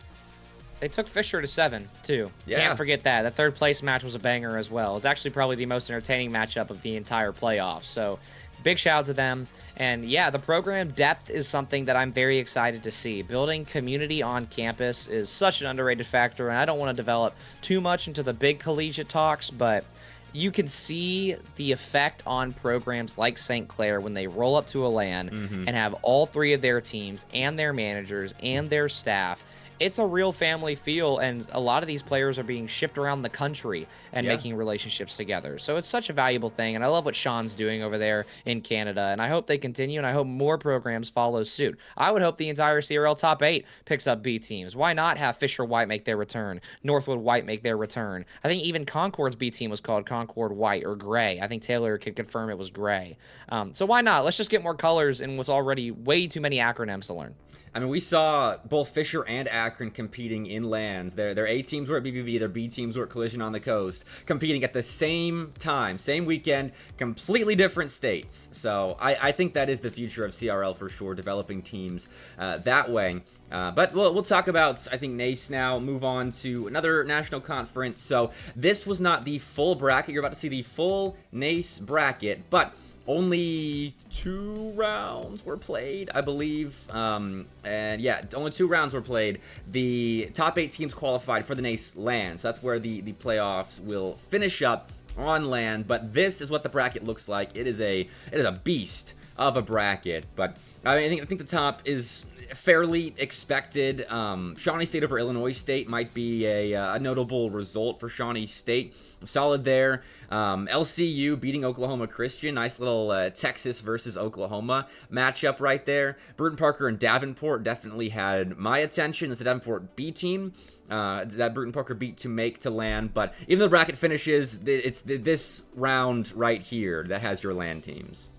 They took Fisher to 7, too. Yeah. Can't forget that. The third place match was a banger as well. It was actually probably the most entertaining matchup of the entire playoff. So big shout out to them. And yeah, the program depth is something that I'm very excited to see. Building community on campus is such an underrated factor, and I don't want to develop too much into the big collegiate talks, but you can see the effect on programs like St. Clair when they roll up to a LAN and have all 3 of their teams and their managers and their staff. It's a real family feel, and a lot of these players are being shipped around the country and making relationships together. So it's such a valuable thing, and I love what Sean's doing over there in Canada, and I hope they continue, and I hope more programs follow suit. I would hope the entire CRL Top 8 picks up B teams. Why not have Fisher White make their return, Northwood White make their return? I think even Concord's B team was called Concord White or Gray. I think Taylor could confirm it was Gray. So why not? Let's just get more colors in what's already way too many acronyms to learn. I mean, we saw both Fisher and Akron competing in LANs. Their A teams were at BBB, their B teams were at Collision on the Coast, competing at the same time, same weekend, completely different states. So I think that is the future of CRL for sure, developing teams that way. But we'll talk about, I think, NACE now, move on to another national conference. So this was not the full bracket. You're about to see the full NACE bracket, but only 2 rounds were played, I believe. And yeah, only 2 rounds were played. The top 8 teams qualified for the NACE LAN. So that's where the playoffs will finish up on LAN. But this is what the bracket looks like. It is a beast of a bracket. But I think the top is fairly expected. Shawnee State over Illinois State might be a notable result for Shawnee State. Solid there. LCU beating Oklahoma Christian. Nice little Texas versus Oklahoma matchup right there. Bruton Parker and Davenport definitely had my attention. It's the Davenport B team that Bruton Parker beat to make to LAN. But even though the bracket finishes, it's this round right here that has your LAN teams.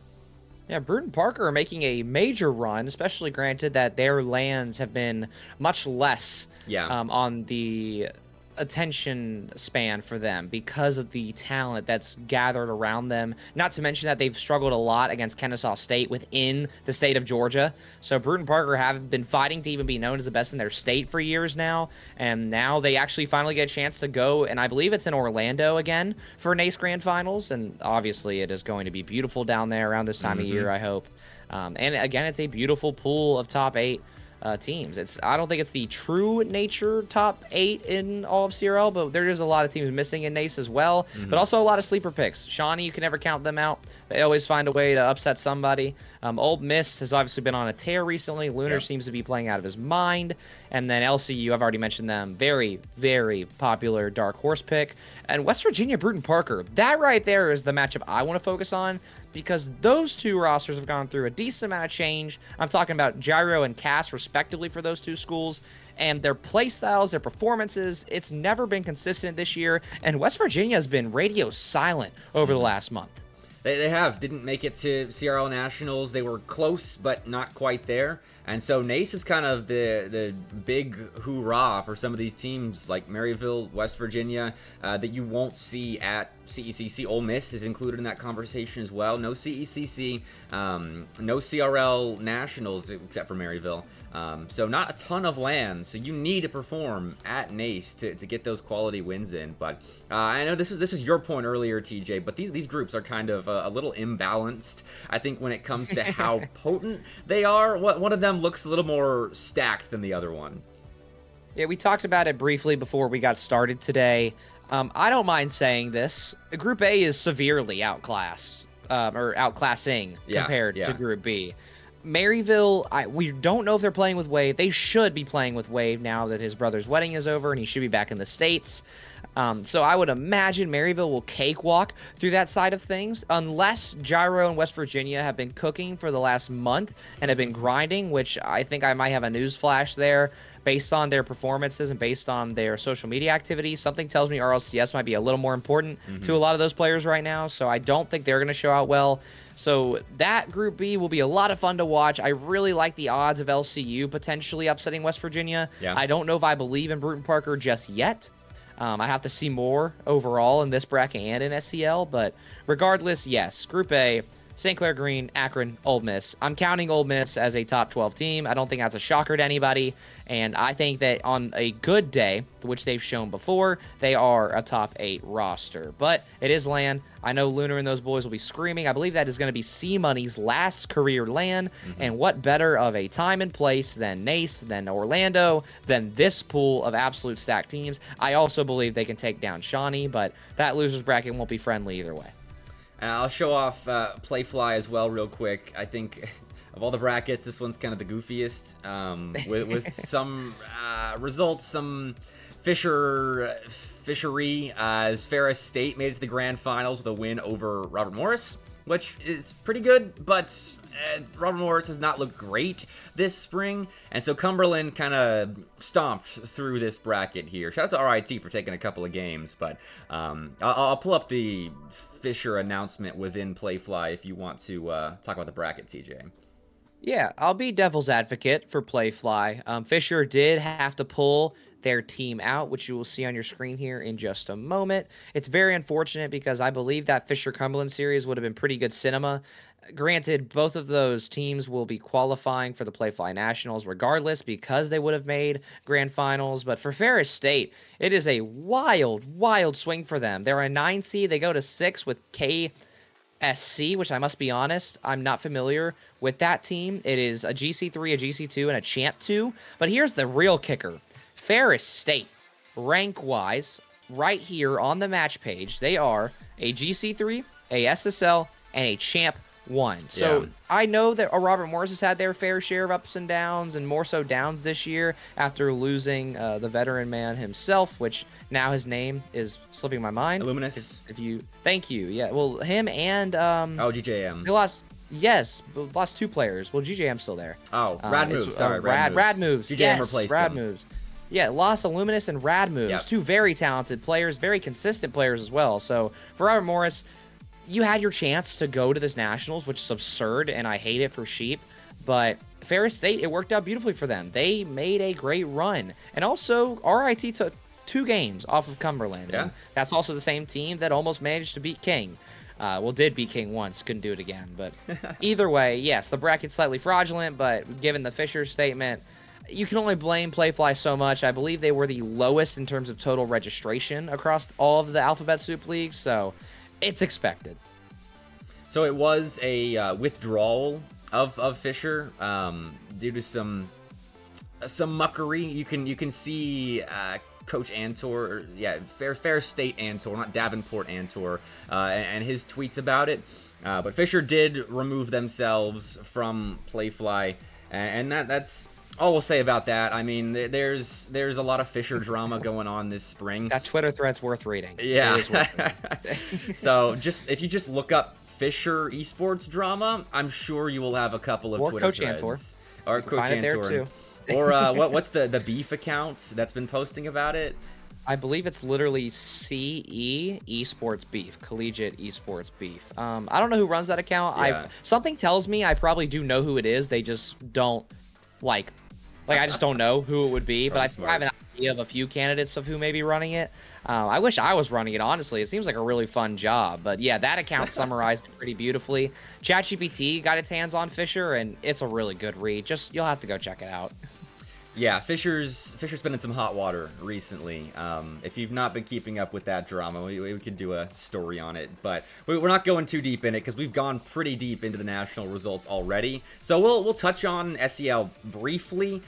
Yeah, Bruton Parker are making a major run, especially granted that their LANs have been much less on the attention span for them because of the talent that's gathered around them. Not to mention that they've struggled a lot against Kennesaw State within the state of Georgia. So Bruton Parker have been fighting to even be known as the best in their state for years now. And now they actually finally get a chance to go, and I believe it's in Orlando again for NACE Grand Finals. And obviously it is going to be beautiful down there around this time of year, I hope. And again, it's a beautiful pool of top 8 teams. I don't think it's the true nature top 8 in all of CRL, but there is a lot of teams missing in NACE as well, but also a lot of sleeper picks. Shawnee, you can never count them out. They always find a way to upset somebody. Old Miss has obviously been on a tear recently. Lunar seems to be playing out of his mind. And then LCU, I've already mentioned them. Very, very popular dark horse pick. And West Virginia, Bruton Parker. That right there is the matchup I want to focus on, because those two rosters have gone through a decent amount of change. I'm talking about Gyro and Cass, respectively, for those two schools. And their play styles, their performances, it's never been consistent this year. And West Virginia has been radio silent over the last month. They didn't make it to CRL Nationals. They were close, but not quite there. And so NACE is kind of the big hoorah for some of these teams like Maryville, West Virginia, that you won't see at CECC. Ole Miss is included in that conversation as well. No CECC, no CRL Nationals except for Maryville. So not a ton of land. So you need to perform at NACE to get those quality wins in. But I know this was your point earlier, TJ. But these groups are kind of a little imbalanced. I think when it comes to how potent they are, one of them looks a little more stacked than the other one. Yeah, we talked about it briefly before we got started today. I don't mind saying this. Group A is severely outclassed, or outclassing compared to Group B. Maryville, we don't know if they're playing with Wave. They should be playing with Wave now that his brother's wedding is over and he should be back in the States. So I would imagine Maryville will cakewalk through that side of things, unless Gyro and West Virginia have been cooking for the last month and have been grinding, which I think I might have a news flash there. Based on their performances and based on their social media activities, something tells me RLCS might be a little more important to a lot of those players right now. So I don't think they're going to show out well. So that Group B will be a lot of fun to watch. I really like the odds of LCU potentially upsetting West Virginia. I don't know if I believe in Bruton Parker just yet. I have to see more overall in this bracket and in HSEL. But regardless, yes, Group A, St. Clair Green, Akron, Ole Miss. I'm counting Ole Miss as a top 12 team. I don't think that's a shocker to anybody. And I think that on a good day, which they've shown before, they are a top 8 roster. But it is LAN. I know Lunar and those boys will be screaming. I believe that is going to be C-Money's last career LAN. And what better of a time and place than NACE, than Orlando, than this pool of absolute stacked teams. I also believe they can take down Shawnee, but that loser's bracket won't be friendly either way. I'll show off Playfly as well real quick. I think of all the brackets, this one's kind of the goofiest, with some results, some fishery, as Ferris State made it to the grand finals with a win over Robert Morris, which is pretty good, but Robert Morris has not looked great this spring, and so Cumberland kind of stomped through this bracket here. Shout out to RIT for taking a couple of games, but I'll pull up the Fisher announcement within Playfly if you want to talk about the bracket, TJ. Yeah, I'll be devil's advocate for Playfly. Fisher did have to pull their team out, which you will see on your screen here in just a moment. It's very unfortunate because I believe that Fisher-Cumberland series would have been pretty good cinema. Granted, both of those teams will be qualifying for the Playfly Nationals regardless because they would have made grand finals. But for Ferris State, it is a wild, wild swing for them. They're a 9 seed. They go to 6 with KSC, which I must be honest, I'm not familiar with that team. It is a GC3, a GC2, and a Champ 2. But here's the real kicker. Ferris State, rank-wise, right here on the match page, they are a GC3, a SSL, and a Champ 1. So I know that Robert Morris has had their fair share of ups and downs, and more so downs this year after losing the veteran man himself, which now his name is slipping my mind. Illuminous. Thank you. Yeah, well, him and GJM. They lost 2 players. Well, GJM's still there. Oh, Rad Moves. Sorry, Rad Moves. GJM replaced Rad him. Moves. Yeah, lost Illuminous and Rad Moves. 2 very talented players, very consistent players as well. So for Robert Morris, you had your chance to go to this Nationals, which is absurd, and I hate it for Sheep. But Ferris State, it worked out beautifully for them. They made a great run. And also, RIT 2 games off of Cumberland. Yeah. And that's also the same team that almost managed to beat King. Well, did beat King once, couldn't do it again. But either way, yes, the bracket's slightly fraudulent, but given the Fisher statement, you can only blame Playfly so much. I believe they were the lowest in terms of total registration across all of the Alphabet Soup leagues, so it's expected. So it was a withdrawal of Fisher due to some muckery. You can see Coach Antor, Fair State Antor, not Davenport Antor, and his tweets about it. But Fisher did remove themselves from Playfly, and that's all we'll say about that. I mean, there's a lot of Fisher drama going on this spring. That Twitter thread's worth reading. Yeah. It is worth reading. So if you just look up Fisher Esports drama, I'm sure you will have a couple of Twitter Coach threads. Antor. Or Coach Antor. There too. Or what's the beef account that's been posting about it? I believe it's literally CE Esports Beef, Collegiate Esports Beef. I don't know who runs that account. Yeah. Something tells me I probably do know who it is. They just don't like I just don't know who it would be. But I have an idea of a few candidates of who may be running it. I wish I was running it, honestly. It seems like a really fun job. But yeah, that account summarized it pretty beautifully. ChatGPT got its hands on Fisher, and it's a really good read. You'll have to go check it out. Yeah, Fisher's been in some hot water recently. If you've not been keeping up with that drama, we could do a story on it. But we're not going too deep in it because we've gone pretty deep into the national results already. So we'll touch on SEL briefly.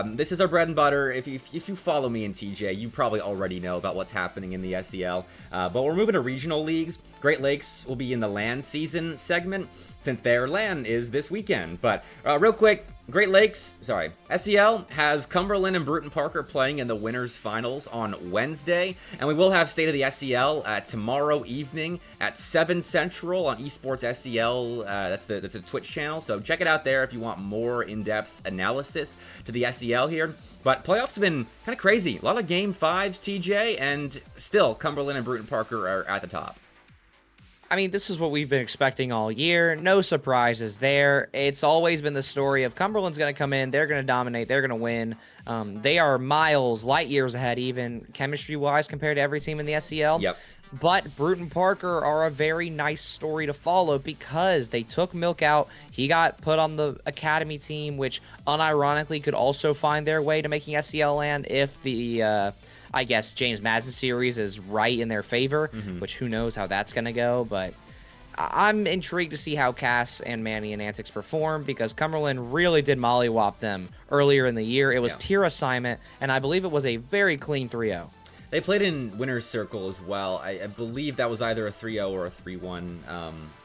This is our bread and butter. If you follow me in TJ, you probably already know about what's happening in the SEL. But we're moving to regional leagues. Great Lakes will be in the LAN season segment since their LAN is this weekend. But real quick, SEL has Cumberland and Bruton Parker playing in the winners finals on Wednesday, and we will have State of the SEL tomorrow evening at 7 Central on Esports SEL. That's a Twitch channel, so check it out there if you want more in-depth analysis to the SEL here. But playoffs have been kind of crazy. A lot of Game 5s, TJ, and still Cumberland and Bruton Parker are at the top. I mean, this is what we've been expecting all year. No surprises there. It's always been the story of Cumberland's going to come in, they're going to dominate, they're going to win. They are miles, light years ahead, even chemistry-wise, compared to every team in the SEL. Yep. But Bruton Parker are a very nice story to follow because they took Milk out. He got put on the academy team, which unironically could also find their way to making SEL land if the I guess James Madsen series is right in their favor, which who knows how that's going to go. But I'm intrigued to see how Cass and Manny and Antics perform because Cumberland really did mollywop them earlier in the year. It was tier assignment, and I believe it was a very clean 3-0. They played in winner's circle as well. I believe that was either a 3-0 or a 3-1.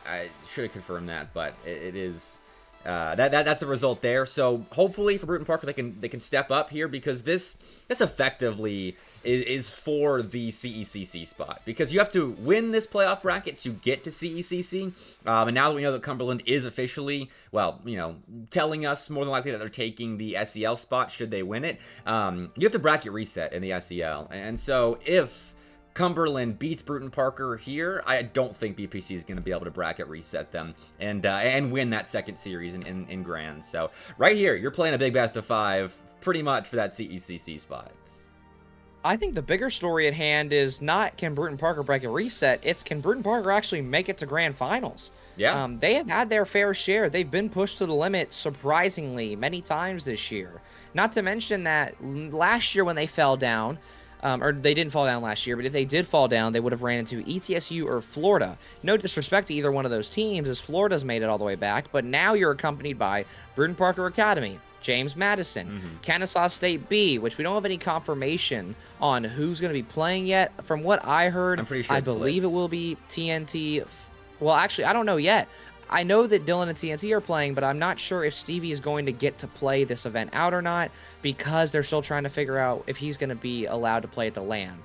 I should have confirmed that, but it is... that's the result there. So hopefully for Bruton Parker they can step up here because this effectively is for the CECC spot because you have to win this playoff bracket to get to CECC. And now that we know that Cumberland is officially, telling us more than likely that they're taking the SEL spot should they win it, you have to bracket reset in the SEL. And so if Cumberland beats Bruton Parker here, I don't think BPC is going to be able to bracket reset them and win that second series in Grand. So right here, you're playing a big best of 5 pretty much for that CECC spot. I think the bigger story at hand is not can Bruton Parker bracket reset, it's can Bruton Parker actually make it to Grand Finals. Yeah. They have had their fair share. They've been pushed to the limit surprisingly many times this year. Not to mention that last year when they fell down, or they didn't fall down last year, but if they did fall down, they would have ran into ETSU or Florida. No disrespect to either one of those teams, as Florida's made it all the way back, but now you're accompanied by Bruton Parker Academy, James Madison, Kennesaw State B, which we don't have any confirmation on who's going to be playing yet. From what I heard, I'm pretty sure I believe it will be TNT. Well, actually, I don't know yet. I know that Dylan and TNT are playing, but I'm not sure if Stevie is going to get to play this event out or not because they're still trying to figure out if he's going to be allowed to play at the LAN.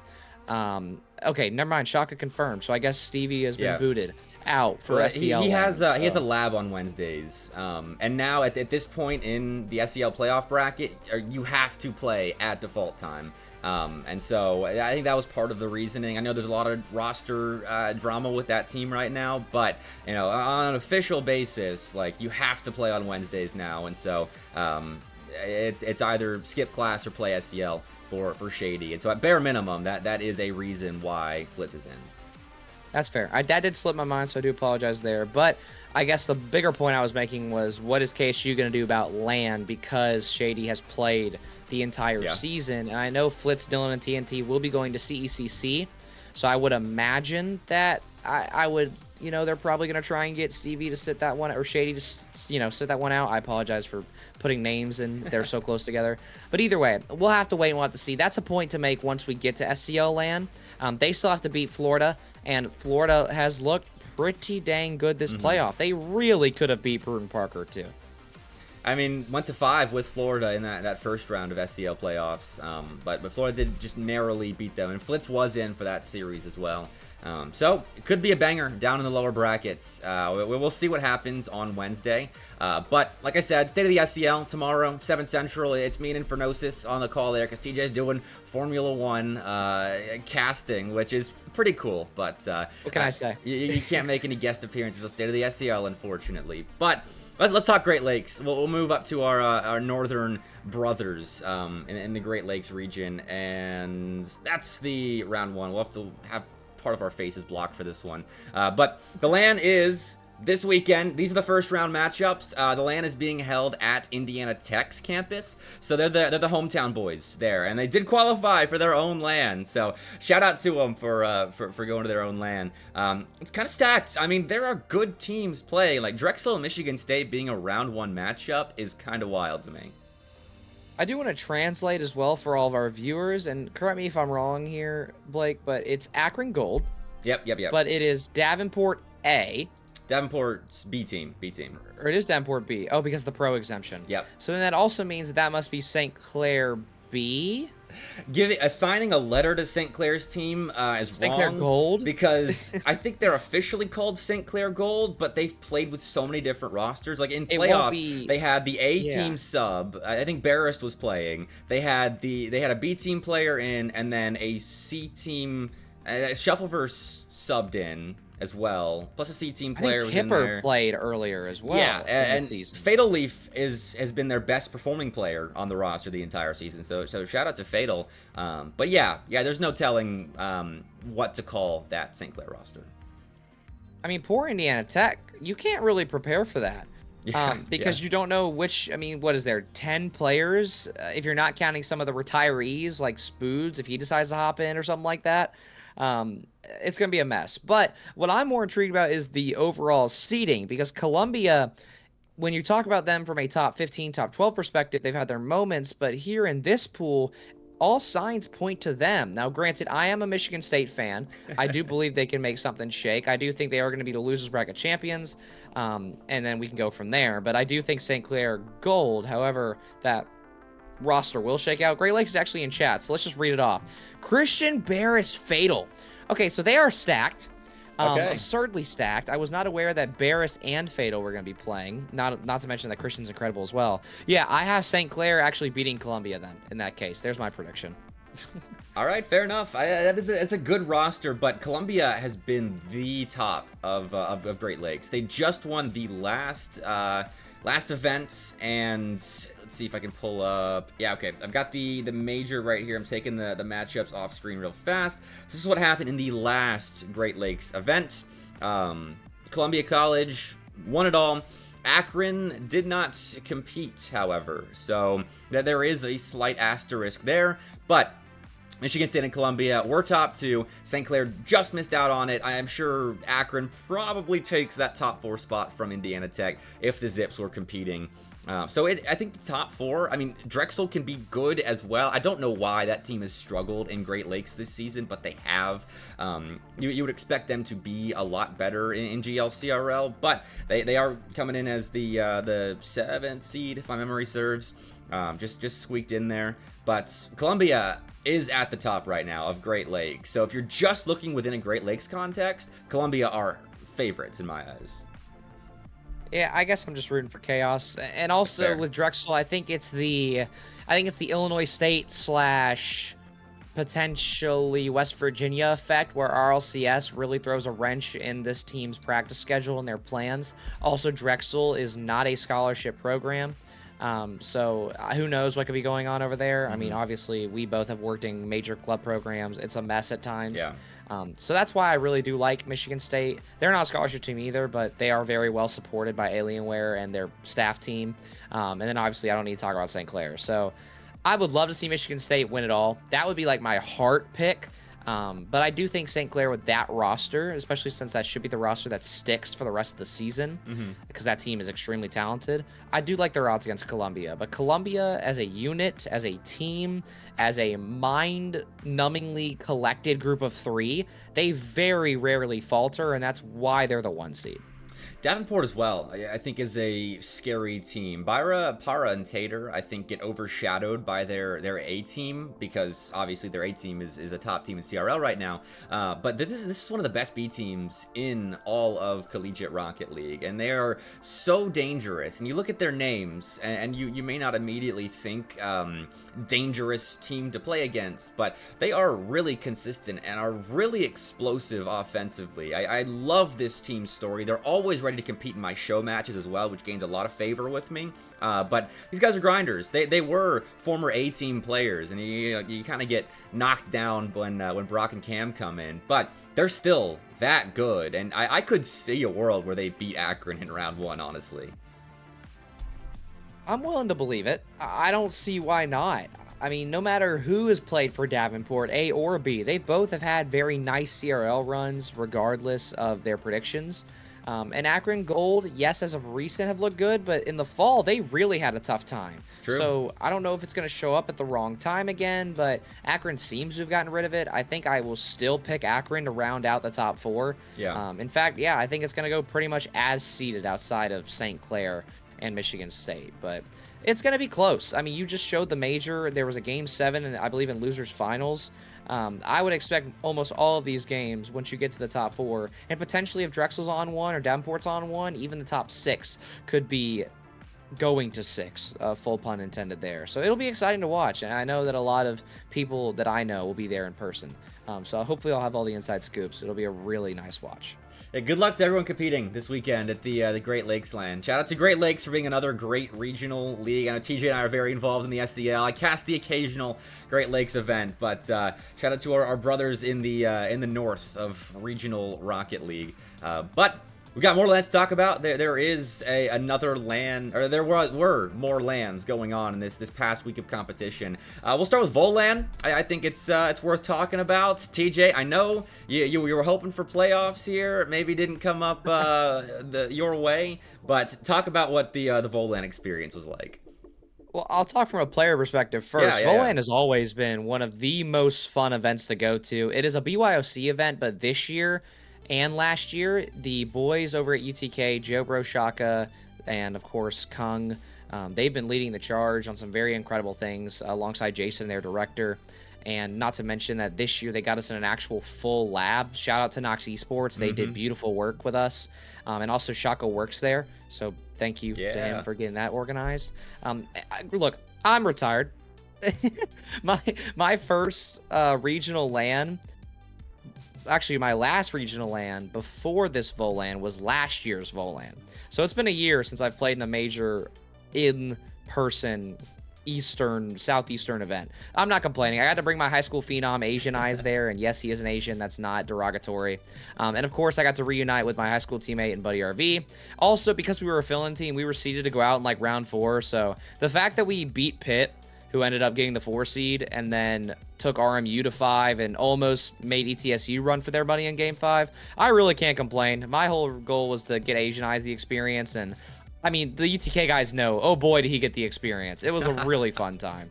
Okay, never mind. Shaka confirmed. So I guess Stevie has been booted out for SEL. He has a lab on Wednesdays, and now at this point in the SEL playoff bracket, you have to play at default time. And so I think that was part of the reasoning. I know there's a lot of roster drama with that team right now, but on an official basis, like you have to play on Wednesdays now. And so it's either skip class or play SEL for Shady. And so at bare minimum, that is a reason why Flitz is in. That's fair. That did slip my mind, so I do apologize there. But I guess the bigger point I was making was, what is KSU going to do about LAN, because Shady has played the entire season? And I know Flitz, Dylan, and TNT will be going to CECC, so I would imagine that I would, they're probably going to try and get Stevie to sit that one, or Shady to, sit that one out. I apologize for putting names in. They're so close together. But either way, we'll have to wait and we'll have to see. That's a point to make once we get to SEL LAN. They still have to beat Florida, and Florida has looked pretty dang good this playoff. They really could have beat Bruton Parker, too. I mean, went to 5 with Florida in that first round of SEL playoffs, but Florida did just narrowly beat them, and Flitz was in for that series as well. So it could be a banger down in the lower brackets. We'll see what happens on Wednesday. But like I said, State of the SEL tomorrow, 7 Central. It's me and Infernosis on the call there, because TJ's doing Formula 1 casting, which is pretty cool. But what can I say? You can't make any guest appearances on State of the SEL, unfortunately. But let's talk Great Lakes. We'll move up to our northern brothers in the Great Lakes region, and that's the round 1. We'll have to have part of our faces blocked for this one. But the LAN is this weekend. These are the first round matchups. The LAN is being held at Indiana Tech's campus, so they're the hometown boys there, and they did qualify for their own LAN. So shout out to them for going to their own LAN. It's kind of stacked. I mean, there are good teams playing. Like Drexel and Michigan State being a round 1 matchup is kind of wild to me. I do want to translate as well for all of our viewers, and correct me if I'm wrong here, Blake, but it's Akron Gold. Yep. But it is Davenport A. Davenport's B team. Or it is Davenport B. Oh, because of the pro exemption. Yep. So then that also means that must be St. Clair B. Assigning a letter to St. Clair's team is St. wrong. Clair Gold? Because I think they're officially called St. Clair Gold, but they've played with so many different rosters. Like in playoffs, they had the A team sub. I think Barrist was playing. They had a B team player in, and then a C team Shuffleverse subbed in as well. Plus a C team player was in there. Played earlier as well. Yeah, and the season. Fatal Leaf has been their best performing player on the roster the entire season. So shout out to Fatal. But yeah, there's no telling what to call that St. Clair roster. I mean, poor Indiana Tech. You can't really prepare for that. Because you don't know which. I mean, what is there? 10 players? If you're not counting some of the retirees like Spoods, if he decides to hop in or something like that. It's going to be a mess. But what I'm more intrigued about is the overall seeding, because Columbia, when you talk about them from a top 15, top 12 perspective, they've had their moments, but here in this pool, all signs point to them. Now, granted, I am a Michigan State fan. I do believe they can make something shake. I do think they are going to be the losers bracket champions, and then we can go from there. But I do think St. Clair Gold, however, that roster will shake out. Great Lakes is actually in chat, so let's just read it off. Christian Barris Fatal. Okay, so they are stacked. Absurdly stacked. I was not aware that Barris and Fatal were going to be playing. Not to mention that Christian's incredible as well. Yeah, I have St. Clair actually beating Columbia then, in that case. There's my prediction. All right, fair enough. It's a good roster, but Columbia has been the top of Great Lakes. They just won the last event, and let's see if I can pull up. Yeah, okay. I've got the major right here. I'm taking the matchups off screen real fast. This is what happened in the last Great Lakes event. Columbia College won it all. Akron did not compete, however, so there is a slight asterisk there, but Michigan State and Columbia were top 2. St. Clair just missed out on it. I am sure Akron probably takes that top 4 spot from Indiana Tech if the Zips were competing. I think the top 4, I mean, Drexel can be good as well. I don't know why that team has struggled in Great Lakes this season, but they have. You would expect them to be a lot better in GLCRL, but they are coming in as the 7th seed, if my memory serves. Just squeaked in there. But Columbia is at the top right now of Great Lakes. So if you're just looking within a Great Lakes context, Columbia are favorites in my eyes. Yeah, I guess I'm just rooting for chaos. And also with Drexel, I think it's the Illinois State / potentially West Virginia effect, where RLCS really throws a wrench in this team's practice schedule and their plans. Also, Drexel is not a scholarship program. So who knows what could be going on over there? I mean, obviously, we both have worked in major club programs. It's a mess at times. Yeah. So that's why I really do like Michigan State. They're not a scholarship team either, but they are very well supported by Alienware and their staff team. And then obviously, I don't need to talk about St. Clair. So I would love to see Michigan State win it all. That would be like my heart pick. But I do think St. Clair with that roster, especially since that should be the roster that sticks for the rest of the season, because that team is extremely talented. I do like their odds against Columbia. But Columbia as a unit, as a team, as a mind-numbingly collected group of three, they very rarely falter, and that's why they're the 1 seed. Davenport as well, I think, is a scary team. Byra, Para, and Tater, I think, get overshadowed by their A team, because obviously their A team is a top team in CRL right now. But this is one of the best B teams in all of Collegiate Rocket League, and they are so dangerous. And you look at their names, and you may not immediately think dangerous team to play against, but they are really consistent and are really explosive offensively. I love this team story. They're always ready to compete in my show matches as well, which gains a lot of favor with me. But these guys are grinders. They were former A-team players, and you kind of get knocked down when Brock and Cam come in. But they're still that good, and I could see a world where they beat Akron in round 1, honestly. I'm willing to believe it. I don't see why not. I mean, no matter who has played for Davenport, A or B, they both have had very nice CRL runs regardless of their predictions. And Akron Gold, yes, as of recent have looked good, but in the fall, they really had a tough time. True. So I don't know if it's going to show up at the wrong time again, but Akron seems to have gotten rid of it. I think I will still pick Akron to round out the top 4. Yeah. In fact, yeah, I think it's going to go pretty much as seeded outside of St. Clair and Michigan State. But it's going to be close. I mean, you just showed the major. There was a Game 7, and I believe in losers finals. I would expect almost all of these games once you get to the top 4, and potentially if Drexel's on 1 or Davenport's on 1, even the top 6 could be going to 6, full pun intended there. So it'll be exciting to watch, and I know that a lot of people that I know will be there in person. So hopefully I'll have all the inside scoops. It'll be a really nice watch. Yeah, good luck to everyone competing this weekend at the Great Lakes Land. Shout out to Great Lakes for being another great regional league. I know TJ and I are very involved in the SEL. I cast the occasional Great Lakes event, but shout out to our brothers in the north of Regional Rocket League. But we got more lands to talk about. There is another land, or there were more lands going on in this past week of competition. We'll start with Volan. I think it's worth talking about. TJ, I know you were hoping for playoffs here. Maybe didn't come up your way, but talk about what the Volan experience was like. Well, I'll talk from a player perspective first. Volan has always been one of the most fun events to go to. It is a BYOC event, but this year and last year, the boys over at UTK, Joe Broshaka, and of course Kung, they've been leading the charge on some very incredible things alongside Jason, their director. And not to mention that this year they got us in an actual full lab. Shout out to Nox Esports. They did beautiful work with us. And also Shaka works there. So thank you to him for getting that organized. Look, I'm retired. my first regional LAN, actually my last regional LAN before this Volan was last year's Volan. So it's been a year since I've played in a major in-person southeastern event. I'm not complaining. I got to bring my high school phenom Asian Eyes there, and yes, he is an Asian. That's not derogatory. And of course, I got to reunite with my high school teammate and buddy RV. Also, because we were a fill-in team, we were seeded to go out in like round 4. So the fact that we beat Pitt, who ended up getting the 4 seed, and then took RMU to 5 and almost made ETSU run for their money in Game 5, I really can't complain. My whole goal was to get Asian Eyes the experience, and I mean, the UTK guys know, oh boy, did he get the experience. It was a really fun time.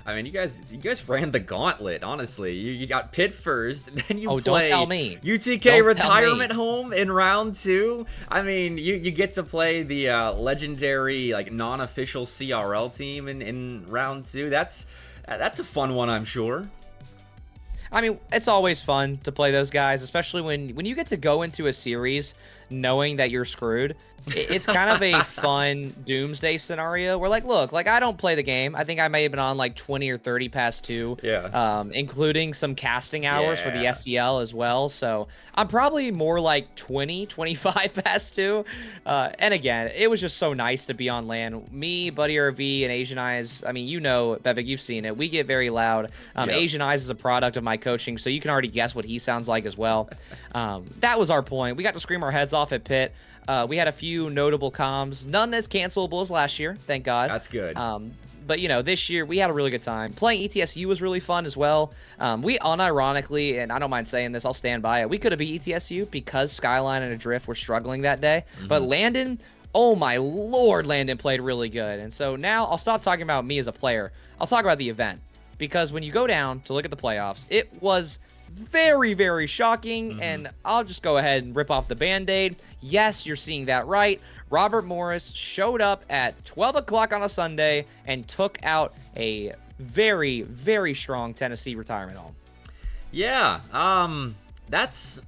I mean, you guys ran the gauntlet, honestly. You got Pitt first, then you play don't tell me. UTK retirement home in round 2. I mean, you get to play the legendary, like, non-official CRL team in round 2. That's a fun one, I'm sure. I mean, it's always fun to play those guys, especially when you get to go into a series knowing that you're screwed. It's kind of a fun doomsday scenario where, like, look, like, I don't play the game. I think I may have been on like 20 or 30 past 2, including some casting hours for the SEL as well. So I'm probably more like 20, 25 past 2. And again, it was just so nice to be on LAN. Me, Buddy RV, and Asian Eyes, I mean, you know, Bepic, you've seen it. We get very loud. Asian Eyes is a product of my coaching, so you can already guess what he sounds like as well. That was our point. We got to scream our heads off at Pit. We had a few notable comms, none as cancelable as last year, thank God. That's good. But, you know, this year we had a really good time. Playing ETSU was really fun as well. We unironically, and I don't mind saying this, I'll stand by it, we could have beat ETSU because Skyline and Adrift were struggling that day. But Landon, oh my lord, Landon played really good. And so now I'll stop talking about me as a player. I'll talk about the event. Because when you go down to look at the playoffs, it was very, very shocking, and I'll just go ahead and rip off the Band-Aid. Yes, you're seeing that right. Robert Morris showed up at 12 o'clock on a Sunday and took out a very, very strong Tennessee retirement home. Yeah, that's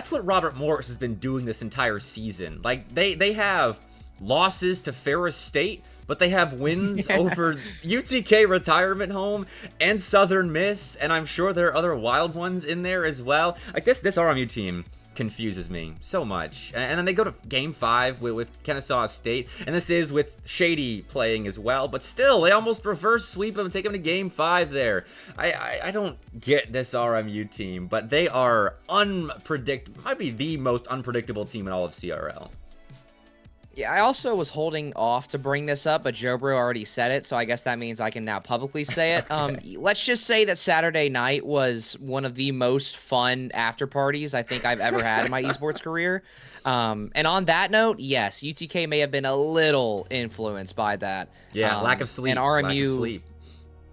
what Robert Morris has been doing this entire season. Like, they have losses to Ferris State, but they have wins over UTK Retirement Home and Southern Miss, and I'm sure there are other wild ones in there as well. Like, this RMU team confuses me so much. And then they go to Game 5 with Kennesaw State, and this is with Shady playing as well, but still, they almost reverse sweep them and take them to Game 5 there. I don't get this RMU team, but they are might be the most unpredictable team in all of CRL. Yeah, I also was holding off to bring this up, but Jobro already said it, so I guess that means I can now publicly say it. Let's just say that Saturday night was one of the most fun after parties I think I've ever had in my esports career. And on that note, yes, UTK may have been a little influenced by that. Yeah, lack of sleep. And RMU, lack of sleep.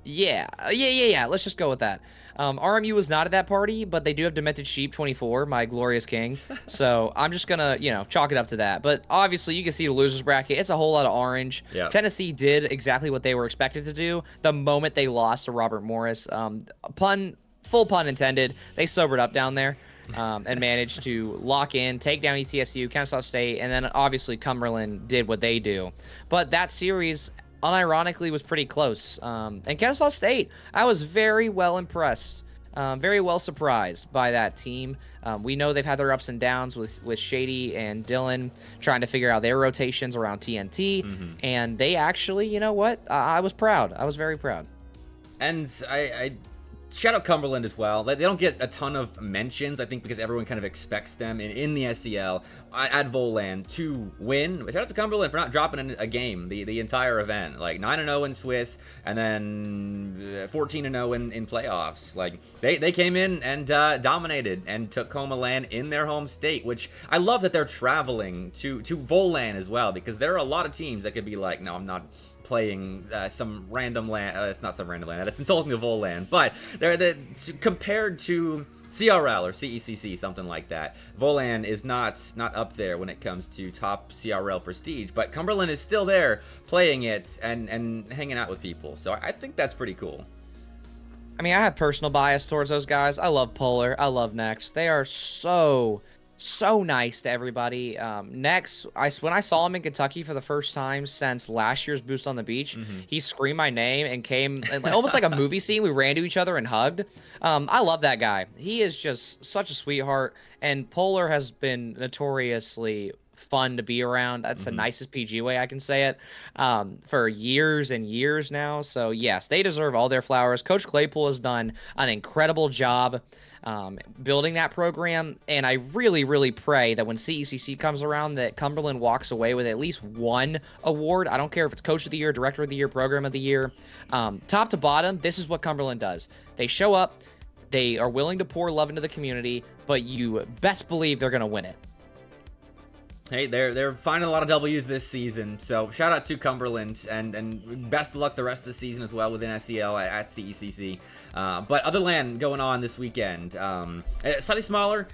Yeah. Let's just go with that. RMU was not at that party, but they do have Demented Sheep 24, my glorious king. So I'm just gonna, chalk it up to that. But obviously, you can see the losers bracket. It's a whole lot of orange. Yep. Tennessee did exactly what they were expected to do the moment they lost to Robert Morris. Full pun intended. They sobered up down there. And managed to lock in, take down ETSU, Kennesaw State, and then obviously Cumberland did what they do. But that series, unironically, was pretty close. And Kennesaw State, I was very well impressed, very well surprised by that team. We know they've had their ups and downs with Shady and Dylan trying to figure out their rotations around TNT, and they actually, you know what? I was proud. I was very proud. And I shout out Cumberland as well. They don't get a ton of mentions, I think, because everyone kind of expects them in the SEL at Volan to win. But shout out to Cumberland for not dropping in a game the entire event. Like 9-0 in Swiss, and then 14-0 in playoffs. Like they came in and dominated and took home a LAN in their home state, which I love that they're traveling to Volan as well, because there are a lot of teams that could be like, no, I'm not playing some random land. It's not some random land. It's insulting the Volan. But compared to CRL or CECC, something like that, Volan is not up there when it comes to top CRL prestige. But Cumberland is still there playing it and hanging out with people. So I think that's pretty cool. I mean, I have personal bias towards those guys. I love Polar. I love Nex. They are so nice to everybody. Next, when I saw him in Kentucky for the first time since last year's Boost on the Beach, he screamed my name and came almost like a movie scene. We ran to each other and hugged. I love that guy. He is just such a sweetheart, and Polar has been notoriously fun to be around. That's the nicest PG way I can say it, for years and years now. So yes, they deserve all their flowers. Coach Claypool has done an incredible job building that program, and I really, really pray that when CECC comes around that Cumberland walks away with at least one award. I don't care if it's Coach of the Year, Director of the Year, Program of the Year. Top to bottom, this is what Cumberland does. They show up, they are willing to pour love into the community, but you best believe they're going to win it. Hey, they're finding a lot of W's this season, so shout out to Cumberland, and best of luck the rest of the season as well within SEL at CECC. But other LAN going on this weekend, slightly smaller,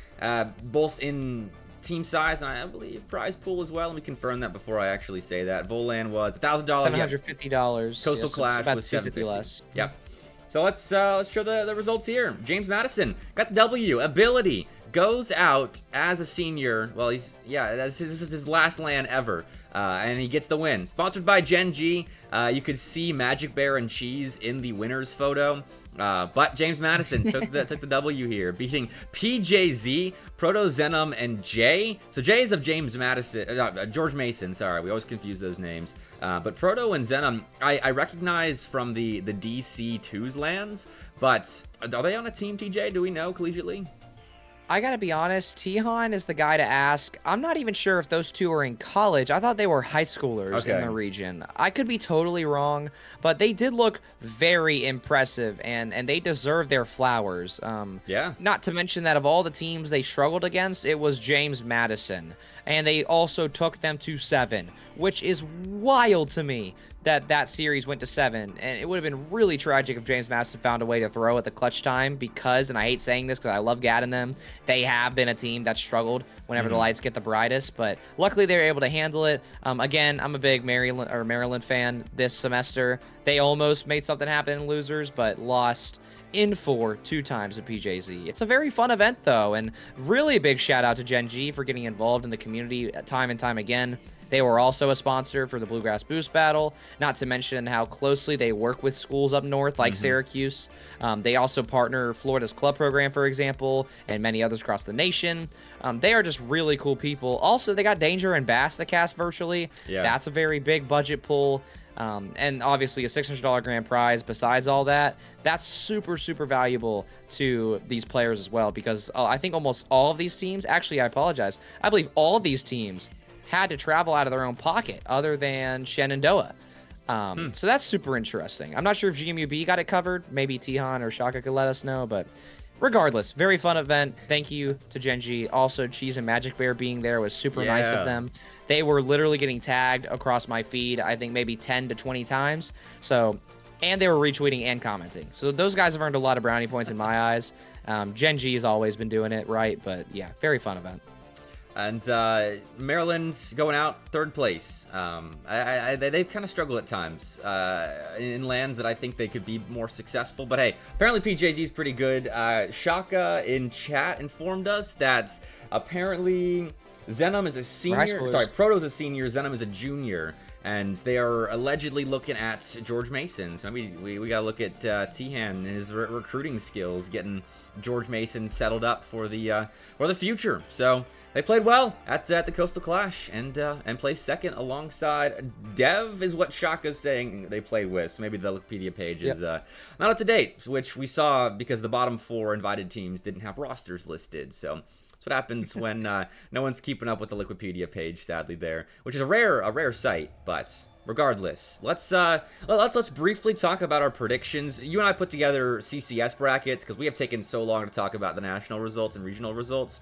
both in team size and I believe prize pool as well. Let me confirm that before I actually say that. Volan was $1,000. $750. Coastal Clash was $750 less. Yep. So let's show the results here. James Madison got the W. Ability goes out as a senior. Well, this is his last LAN ever. And he gets the win. Sponsored by Gen G. You could see Magic Bear and Cheese in the winner's photo. But James Madison took the W here, beating PJZ, Proto Zenom, and Jay. So Jay is of James Madison, George Mason. Sorry, we always confuse those names. But Proto and Zenom, I recognize from the DC2's lands. But are they on a team, TJ? Do we know collegiately? I gotta be honest, Tihan is the guy to ask. I'm not even sure if those two are in college. I thought they were high schoolers in the region. I could be totally wrong, but they did look very impressive, and they deserve their flowers. Yeah. Not to mention that of all the teams they struggled against, it was James Madison. And they also took them to 7, which is wild to me that series went to 7. And it would have been really tragic if James Madison found a way to throw at the clutch time because, and I hate saying this because I love gadding them, they have been a team that struggled whenever the lights get the brightest. But luckily they were able to handle it. Again, I'm a big Maryland fan this semester. They almost made something happen in losers, but lost in 4 2 times at PJZ. It's a very fun event though, and really a big shout out to Gen G for getting involved in the community time and time again. They were also a sponsor for the Bluegrass Boost Battle, not to mention how closely they work with schools up north like Syracuse. They also partner Florida's club program, for example, and many others across the nation. They are just really cool people. Also, they got Danger and Bass to cast virtually. Yeah. That's a very big budget pull. And obviously a $600 grand prize. Besides all that, that's super, super valuable to these players as well, because I think almost all of these teams, actually, I apologize, I believe all of these teams had to travel out of their own pocket other than Shenandoah. So that's super interesting. I'm not sure if GMUB got it covered. Maybe Tihan or Shaka could let us know, but regardless, very fun event. Thank you to Gen G. Also, Cheese and Magic Bear being there was super nice of them. They were literally getting tagged across my feed, I think maybe 10 to 20 times. So, and they were retweeting and commenting. So those guys have earned a lot of brownie points in my eyes. Gen G has always been doing it right, but yeah, very fun event. And Maryland's going out 3rd place. They've kind of struggled at times in lands that I think they could be more successful. But hey, apparently PJZ's pretty good. Shaka in chat informed us that apparently Zenom is a senior. Sorry, Proto's a senior. Zenom is a junior. And they are allegedly looking at George Mason. So we gotta look at Tihan and his recruiting skills, getting George Mason settled up for the future. So they played well at the Coastal Clash and placed 2nd alongside Dev is what Shaka's saying they played with. So maybe the Wikipedia page is not up to date, which we saw because the bottom 4 invited teams didn't have rosters listed. So that's what happens when no one's keeping up with the Wikipedia page, sadly there, which is a rare sight. But regardless, let's briefly talk about our predictions. You and I put together CCS brackets because we have taken so long to talk about the national results and regional results.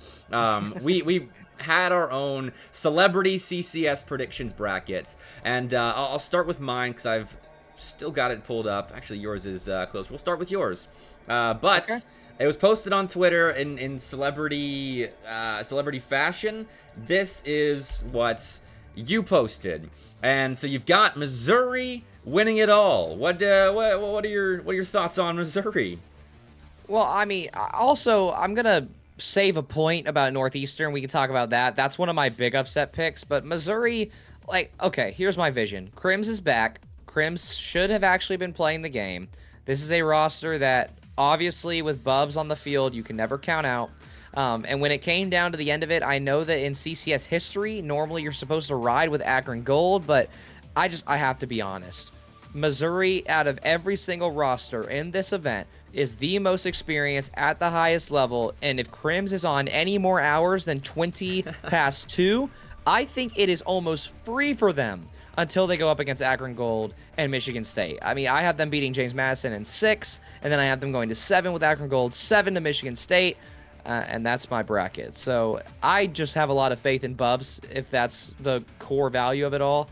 We had our own celebrity CCS predictions brackets, and I'll start with mine because I've still got it pulled up. Actually, yours is close. We'll start with yours, but. Okay. It was posted on Twitter in celebrity fashion. This is what you posted, and so you've got Missouri winning it all. What are your thoughts on Missouri? Well, I mean, also I'm gonna save a point about Northeastern. We can talk about that. That's one of my big upset picks. But Missouri, okay, here's my vision. Crims is back. Crims should have actually been playing the game. This is a roster that, obviously, with Bubs on the field, you can never count out. And when it came down to the end of it, I know that in CCS history, normally you're supposed to ride with Akron Gold, but I have to be honest. Missouri, out of every single roster in this event, is the most experienced at the highest level. And if Crims is on any more hours than 20 past 2, I think it is almost free for them until they go up against Akron Gold and Michigan State. I mean, I have them beating James Madison in 6, and then I have them going to 7 with Akron Gold, 7 to Michigan State, and that's my bracket. So I just have a lot of faith in Bubs, if that's the core value of it all.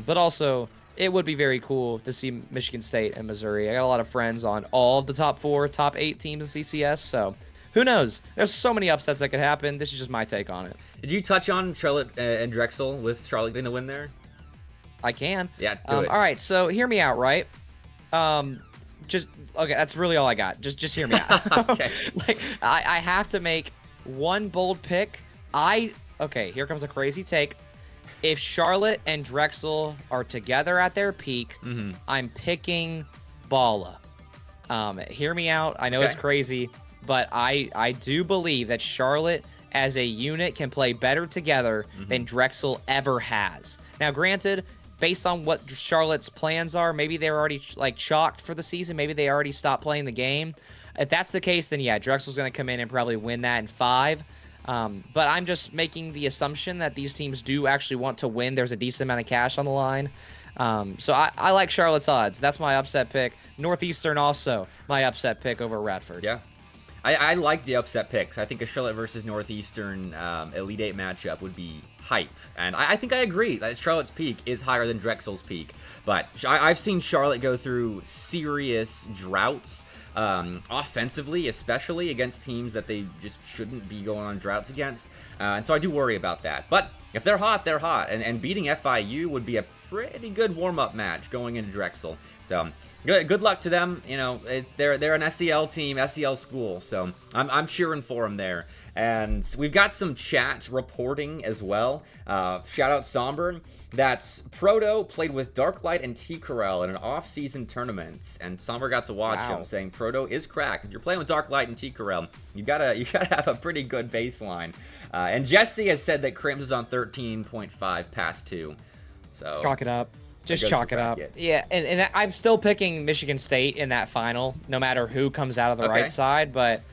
But also, it would be very cool to see Michigan State and Missouri. I got a lot of friends on all of the top 4, top 8 teams in CCS, so who knows? There's so many upsets that could happen. This is just my take on it. Did you touch on Charlotte and Drexel with Charlotte getting the win there? I can. Yeah, do it. All right, so hear me out, right? Okay, that's really all I got. Just hear me out. Okay. I have to make one bold pick. Okay, here comes a crazy take. If Charlotte and Drexel are together at their peak, I'm picking Bala. Hear me out. I know it's crazy, but I do believe that Charlotte as a unit can play better together than Drexel ever has. Now, granted, based on what Charlotte's plans are, maybe they're already like chalked for the season. Maybe they already stopped playing the game. If that's the case, then yeah, Drexel's going to come in and probably win that in 5. But I'm just making the assumption that these teams do actually want to win. There's a decent amount of cash on the line. So I like Charlotte's odds. That's my upset pick. Northeastern also my upset pick over Radford. Yeah. I like the upset picks. I think a Charlotte versus Northeastern Elite 8 matchup would be hype. And I think I agree that Charlotte's peak is higher than Drexel's peak. But I've seen Charlotte go through serious droughts, offensively, especially against teams that they just shouldn't be going on droughts against. And so I do worry about that. But if they're hot, they're hot. And beating FIU would be a pretty good warm-up match going into Drexel. So good luck to them. You know, they're an SEL team, SEL school. So I'm cheering for them there. And we've got some chat reporting as well. Shout out Somber. That's Proto played with Darklight and T-Corel in an off-season tournament, and Somber got to watch him, saying Proto is cracked. If you're playing with Darklight and T-Corel, you gotta have a pretty good baseline. And Jesse has said that Crims is on 13.5 past 2. So chalk it up. Just chalk it up. Yeah, and I'm still picking Michigan State in that final, no matter who comes out of the right side. But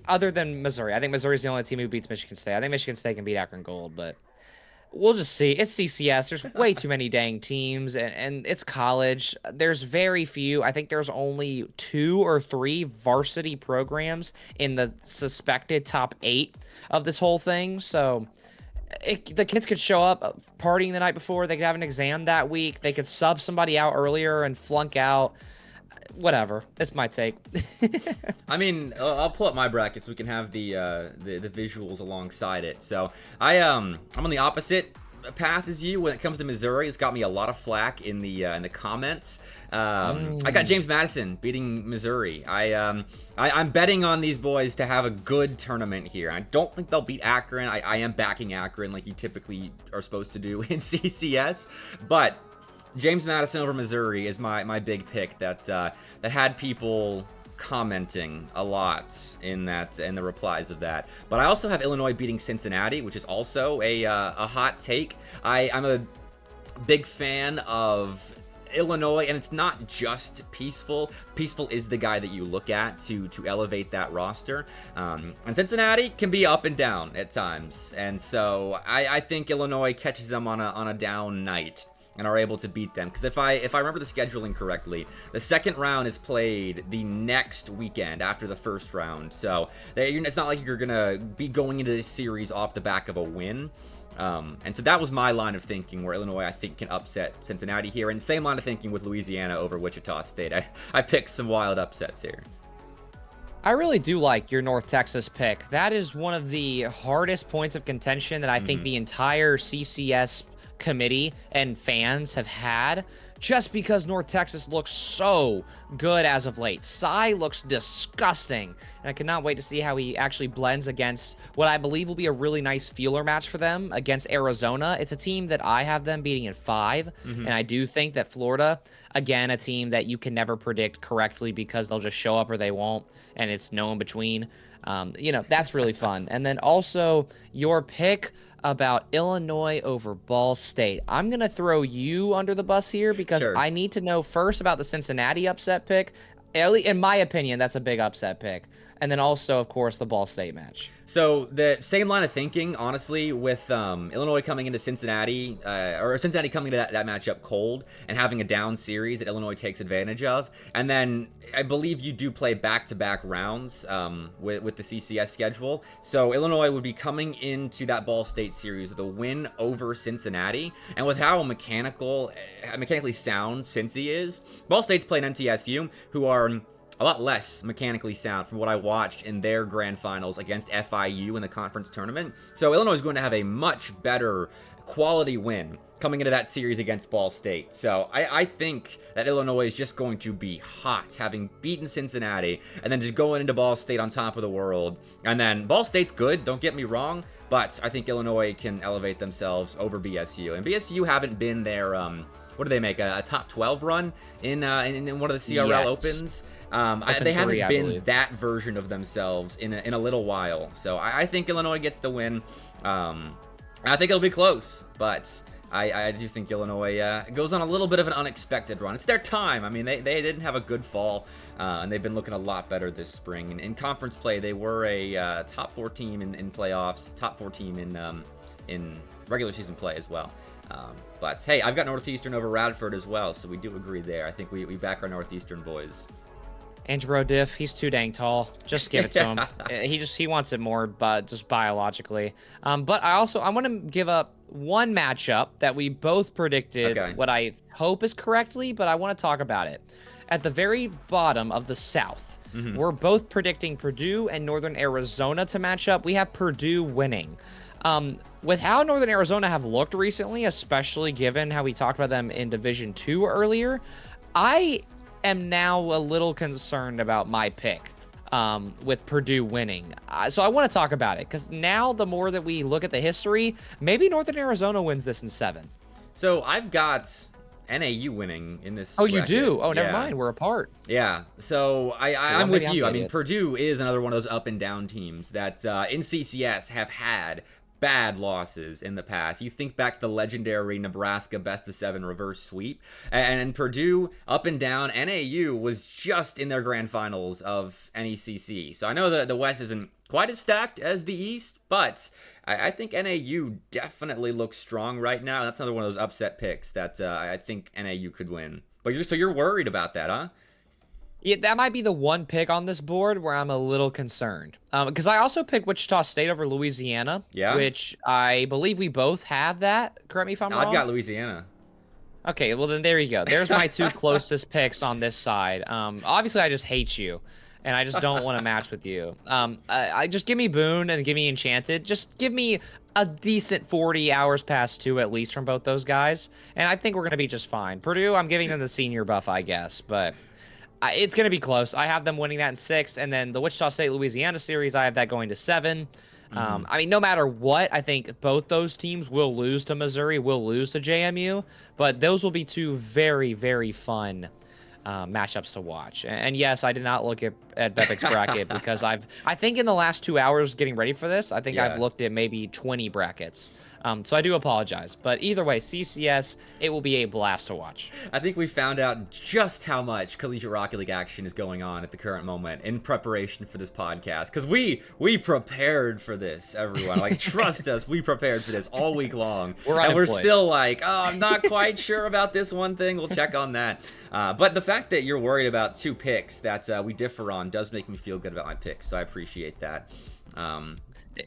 other than Missouri, I think Missouri's the only team who beats Michigan State. I think Michigan State can beat Akron Gold, but we'll just see. It's CCS. There's way too many dang teams, and it's college. There's very few. I think there's only 2 or 3 varsity programs in the suspected top 8 of this whole thing. So the kids could show up partying the night before. They could have an exam that week. They could sub somebody out earlier and flunk out. Whatever. That's my take. I mean, I'll pull up my bracket so we can have the visuals alongside it. So I'm on the opposite path as you when it comes to Missouri. It's got me a lot of flack in the comments. I got James Madison beating Missouri. I'm betting on these boys to have a good tournament here. I don't think they'll beat Akron. I am backing Akron like you typically are supposed to do in CCS, but James Madison over Missouri is my big pick that had people commenting a lot in the replies of that. But I also have Illinois beating Cincinnati, which is also a hot take. I'm a big fan of Illinois, and it's not just Peaceful. Peaceful is the guy that you look at to elevate that roster. And Cincinnati can be up and down at times, and so I think Illinois catches them on a down night and are able to beat them. Because if I remember the scheduling correctly, the second round is played the next weekend after the first round. So it's not like you're going to be going into this series off the back of a win. And so that was my line of thinking, where Illinois, I think, can upset Cincinnati here. And same line of thinking with Louisiana over Wichita State. I picked some wild upsets here. I really do like your North Texas pick. That is one of the hardest points of contention that I think the entire CCS committee and fans have had, just because North Texas looks so good as of late. Cy looks disgusting, and I cannot wait to see how he actually blends against what I believe will be a really nice feeler match for them against Arizona. It's a team that I have them beating in 5, and I do think that Florida, again, a team that you can never predict correctly because they'll just show up or they won't, and it's no in between. That's really fun. And then also your pick about Illinois over Ball State. I'm going to throw you under the bus here because I need to know first about the Cincinnati upset pick. In my opinion, that's a big upset pick. And then also, of course, the Ball State match. So the same line of thinking, honestly, with Illinois coming into Cincinnati, or Cincinnati coming to that matchup cold and having a down series that Illinois takes advantage of. And then I believe you do play back-to-back rounds with the CCS schedule. So Illinois would be coming into that Ball State series with a win over Cincinnati. And with how mechanically sound Cincy is, Ball State's playing MTSU, who are a lot less mechanically sound from what I watched in their grand finals against FIU in the conference tournament. So Illinois is going to have a much better quality win coming into that series against Ball State. So I think that Illinois is just going to be hot, having beaten Cincinnati, and then just going into Ball State on top of the world. And then Ball State's good, don't get me wrong, but I think Illinois can elevate themselves over BSU. And BSU haven't been their, what do they make, a top 12 run in one of the CRL Opens? They haven't been that version of themselves in a little while. So I think Illinois gets the win. I think it'll be close, but I do think Illinois goes on a little bit of an unexpected run. It's their time. I mean, they didn't have a good fall, and they've been looking a lot better this spring. In conference play, they were a top 4 team in playoffs, top 4 team in regular season play as well. But hey, I've got Northeastern over Radford as well, so we do agree there. I think we back our Northeastern boys. Andrew Diff, he's too dang tall. Just give it to him. He wants it more, but just biologically. But I want to give up one matchup that we both predicted what I hope is correctly, but I want to talk about it. At the very bottom of the South, we're both predicting Purdue and Northern Arizona to match up. We have Purdue winning. With how Northern Arizona have looked recently, especially given how we talked about them in Division II earlier, I am now a little concerned about my pick with Purdue winning. So I want to talk about it because now the more that we look at the history, maybe Northern Arizona wins this in 7. So I've got NAU winning in this. Oh, bracket. You do? Oh, never mind. We're apart. Yeah. So I'm with you. I mean, Purdue is another one of those up and down teams that in CCS have had bad losses in the past. You think back to the legendary Nebraska best-of-7 reverse sweep, and Purdue up and down. NAU was just in their grand finals of NECC. So I know the West isn't quite as stacked as the East, but I think NAU definitely looks strong right now. That's another one of those upset picks that I think NAU could win. But you're worried about that, huh? Yeah, that might be the one pick on this board where I'm a little concerned. Because I also picked Wichita State over Louisiana, which I believe we both have that. Correct me if I'm wrong. I've got Louisiana. Okay, well then there you go. There's my 2 closest picks on this side. Obviously, I just hate you, and I just don't want to match with you. I just give me Boone and give me Enchanted. Just give me a decent 40 hours past 2 at least from both those guys, and I think we're going to be just fine. Purdue, I'm giving them the senior buff, I guess, but it's going to be close. I have them winning that in 6, and then the Wichita State-Louisiana series, I have that going to 7. I mean, no matter what, I think both those teams will lose to Missouri, will lose to JMU, but those will be 2 very, very fun matchups to watch. And yes, I did not look at Bepic's bracket because I think in the last 2 hours getting ready for this, I think I've looked at maybe 20 brackets. So I do apologize, but either way, CCS, it will be a blast to watch. I think we found out just how much Collegiate Rocket League action is going on at the current moment in preparation for this podcast, because we prepared for this, everyone. Like, trust us, we prepared for this all week long. We're still like, oh, I'm not quite sure about this one thing. We'll check on that. But the fact that you're worried about 2 picks that we differ on does make me feel good about my picks, so I appreciate that.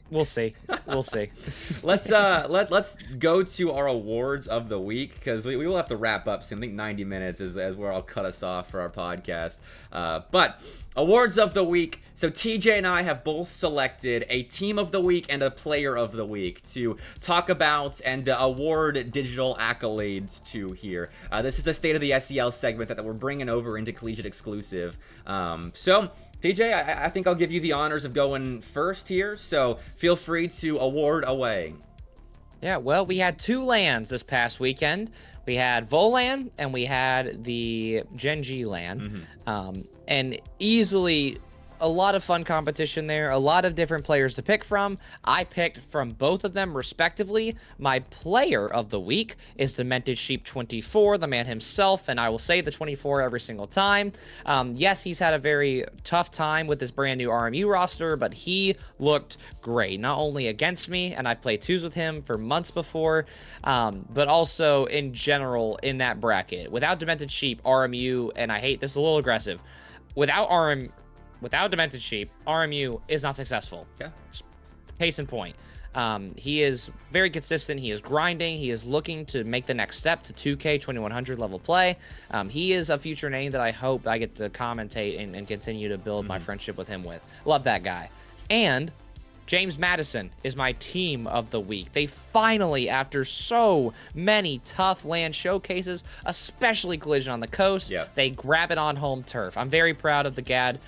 We'll see. We'll see. Let's go to our awards of the week, because we will have to wrap up soon. I think 90 minutes is where I'll cut us off for our podcast. But awards of the week. So TJ and I have both selected a team of the week and a player of the week to talk about and award digital accolades to here. This is a State of the SEL segment that we're bringing over into Collegiate Exclusive. So TJ, I think I'll give you the honors of going first here, so feel free to award away. Yeah, well, we had 2 LANs this past weekend. We had Volan and we had the Gen G LAN. And easily a lot of fun competition there, a lot of different players to pick from. I picked from both of them respectively. My player of the week is Demented Sheep 24, the man himself, and I will say the 24 every single time. Yes, he's had a very tough time with this brand new RMU roster, but he looked great, not only against me, and I played 2s with him for months before, but also in general in that bracket. Without Demented Sheep, RMU, and I hate this, is a little aggressive, without Demented Sheep, RMU is not successful. Yeah. Case in point. He is very consistent. He is grinding. He is looking to make the next step to 2K 2100 level play. He is a future name that I hope I get to commentate and continue to build my friendship with him with. Love that guy. And James Madison is my team of the week. They finally, after so many tough land showcases, especially Collision on the Coast, they grab it on home turf. I'm very proud of the GAD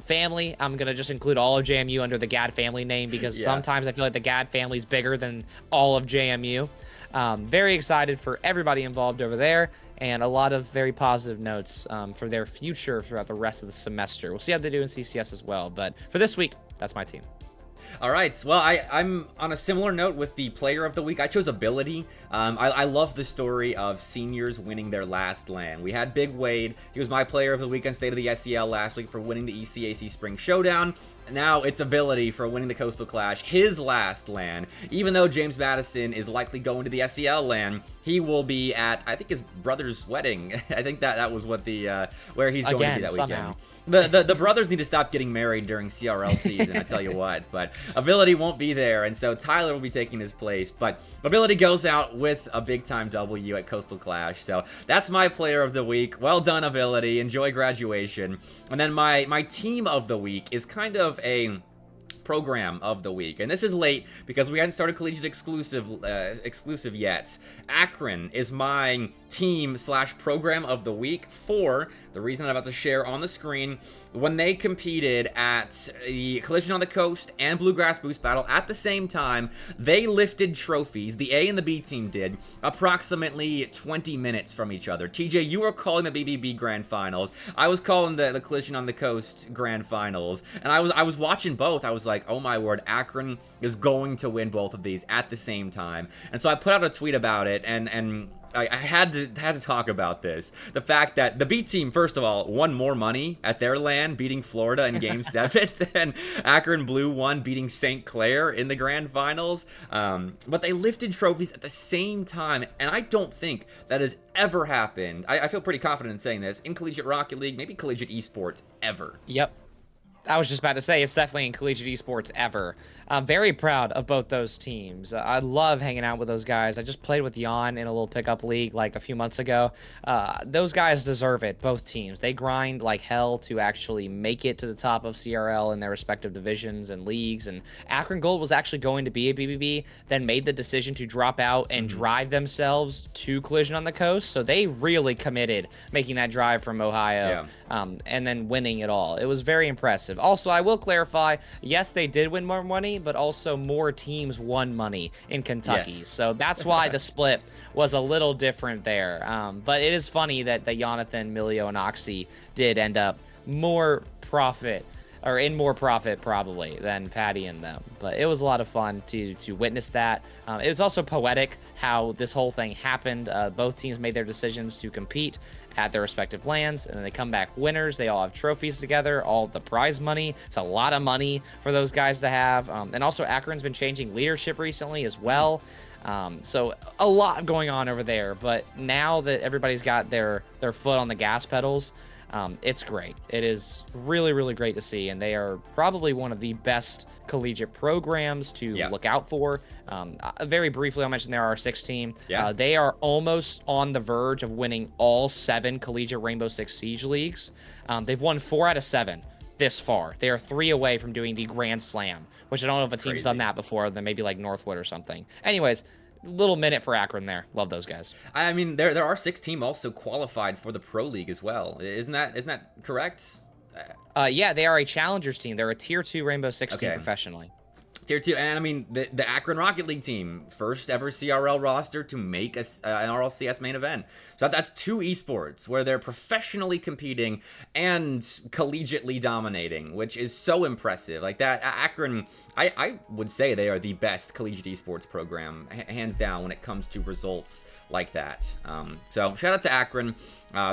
family. I'm going to just include all of JMU under the GAD family name because sometimes I feel like the GAD family is bigger than all of JMU. Very excited for everybody involved over there, and a lot of very positive notes for their future throughout the rest of the semester. We'll see how they do in CCS as well, but for this week, that's my team. All right, well, I'm on a similar note with the player of the week. I chose Ability. I love the story of seniors winning their last LAN. We had Big Wade. He was my player of the week on State of the SEL last week for winning the ECAC Spring Showdown. Now it's Ability for winning the Coastal Clash, his last LAN. Even though James Madison is likely going to the SEL LAN, he will be at, I think, his brother's wedding. I think that was what the where he's going to be that somehow. weekend. The brothers need to stop getting married during CRL season, I tell you what. But Ability won't be there, and so Tyler will be taking his place. But Ability goes out with a big-time W at Coastal Clash. So that's my player of the week. Well done, Ability. Enjoy graduation. And then my team of the week is kind of a program of the week, and this is late because we hadn't started Collegiate Exclusive yet. Akron is my team / program of the week for the reason I'm about to share on the screen. When they competed at the Collision on the Coast and Bluegrass Boost Battle at the same time, they lifted trophies, the A and the B team did, approximately 20 minutes from each other. TJ, you were calling the BBB Grand Finals. I was calling the Collision on the Coast Grand Finals, and I was watching both. I was like, oh my word, Akron is going to win both of these at the same time. And so I put out a tweet about it, and I had to talk about this. The fact that the B team, first of all, won more money at their LAN, beating Florida in Game 7, than Akron Blue won, beating St. Clair in the Grand Finals. But they lifted trophies at the same time, and I don't think that has ever happened. I feel pretty confident in saying this, in Collegiate Rocket League, maybe Collegiate Esports, ever. Yep. I was just about to say, it's definitely in Collegiate Esports ever. I'm very proud of both those teams. I love hanging out with those guys. I just played with Jan in a little pickup league like a few months ago. Those guys deserve it, both teams. They grind like hell to actually make it to the top of CRL in their respective divisions and leagues. And Akron Gold was actually going to be a BBB, then made the decision to drop out and drive themselves to Collision on the Coast. So they really committed making that drive from Ohio and then winning it all. It was very impressive. Also, I will clarify, yes, they did win more money, but also more teams won money in Kentucky. Yes. So that's why the split was a little different there. But it is funny that Jonathan, Milio, and Oxy did end up more profit, or in more profit probably, than Patty and them. But it was a lot of fun to witness that. It was also poetic how this whole thing happened. Both teams made their decisions to compete at their respective lands, and then they come back winners. They all have trophies together, all the prize money. It's a lot of money for those guys to have. And also Akron's been changing leadership recently as well. So a lot going on over there, but now that everybody's got their foot on the gas pedals, it's great. It is really, really great to see, and they are probably one of the best collegiate programs to look out for. Very briefly, I'll mention their R6 team. They are almost on the verge of winning all 7 collegiate Rainbow Six Siege leagues. They've won 4 out of 7 this far. They are 3 away from doing the Grand Slam, which I don't know if a team's done that before, then maybe like Northwood or something. Anyways, little minute for Akron there. Love those guys. I mean, their R6 team also qualified for the Pro League as well. Isn't that correct? Yeah, they are a challengers team. They're a tier 2 Rainbow Six team professionally. Tier 2, and I mean, the Akron Rocket League team, first ever CRL roster to make an RLCS main event. So that's 2 esports where they're professionally competing and collegiately dominating, which is so impressive. Like that, Akron, I would say they are the best collegiate esports program, hands down, when it comes to results like that. So shout out to Akron.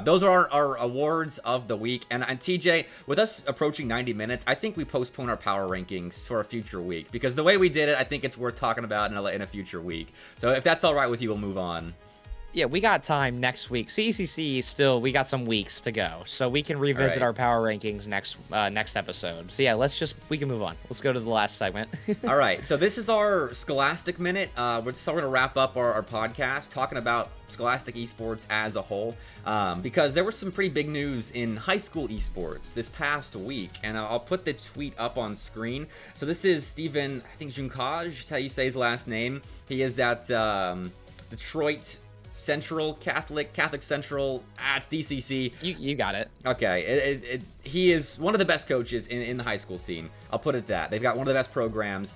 Those are our awards of the week. And TJ, with us approaching 90 minutes, I think we postpone our power rankings for a future week, because the way we did it, I think it's worth talking about in a future week. So if that's all right with you, we'll move on. Yeah, we got time next week. CECC still, we got some weeks to go, so we can revisit our power rankings next episode. So yeah, we can move on. Let's go to the last segment. All right, so this is our Scholastic Minute. We're going to wrap up our podcast talking about Scholastic Esports as a whole, because there was some pretty big news in high school esports this past week, and I'll put the tweet up on screen. So this is Steven, I think Junkaj is how you say his last name. He is at Detroit Central Catholic Central at DCC. You got it. Okay, he is one of the best coaches in the high school scene. I'll put it that. They've got one of the best programs.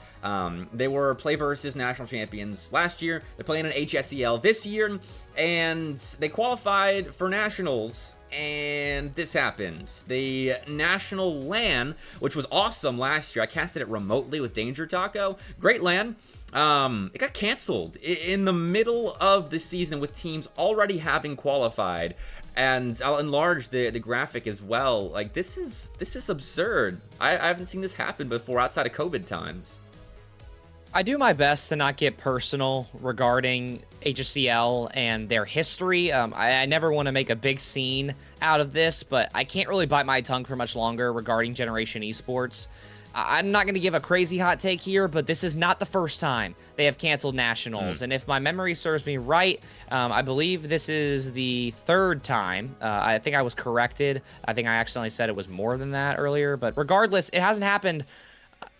They were Play Versus national champions last year. They're playing in HSEL this year, and they qualified for nationals. And this happened. The national LAN, which was awesome last year. I casted it remotely with Danger Taco. Great LAN. It got canceled in the middle of the season with teams already having qualified. And I'll enlarge the graphic as well. Like, this is absurd. I haven't seen this happen before outside of COVID times. I do my best to not get personal regarding HSEL and their history. I never want to make a big scene out of this, but I can't really bite my tongue for much longer regarding Generation Esports. I'm not going to give a crazy hot take here, but this is not the first time they have canceled nationals. And if my memory serves me right, I believe this is the third time. I think I was corrected. I think I accidentally said it was more than that earlier. But regardless, it hasn't happened.